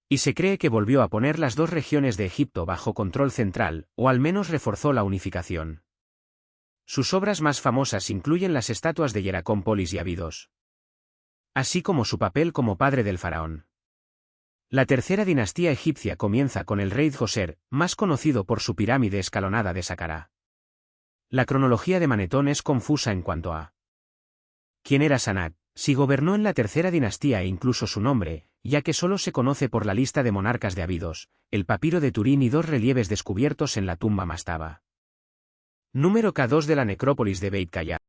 Y se cree que volvió a poner las dos regiones de Egipto bajo control central, o al menos reforzó la unificación. Sus obras más famosas incluyen las estatuas de Hieracómpolis y Abidos, así como su papel como padre del faraón. La tercera dinastía egipcia comienza con el rey Djoser, más conocido por su pirámide escalonada de Saqqara. La cronología de Manetón es confusa en cuanto a quién era Sanak, si gobernó en la tercera dinastía e incluso su nombre, ya que solo se conoce por la lista de monarcas de Abidos, el papiro de Turín y dos relieves descubiertos en la tumba Mastaba. Número K2 de la necrópolis de Beit Kaya.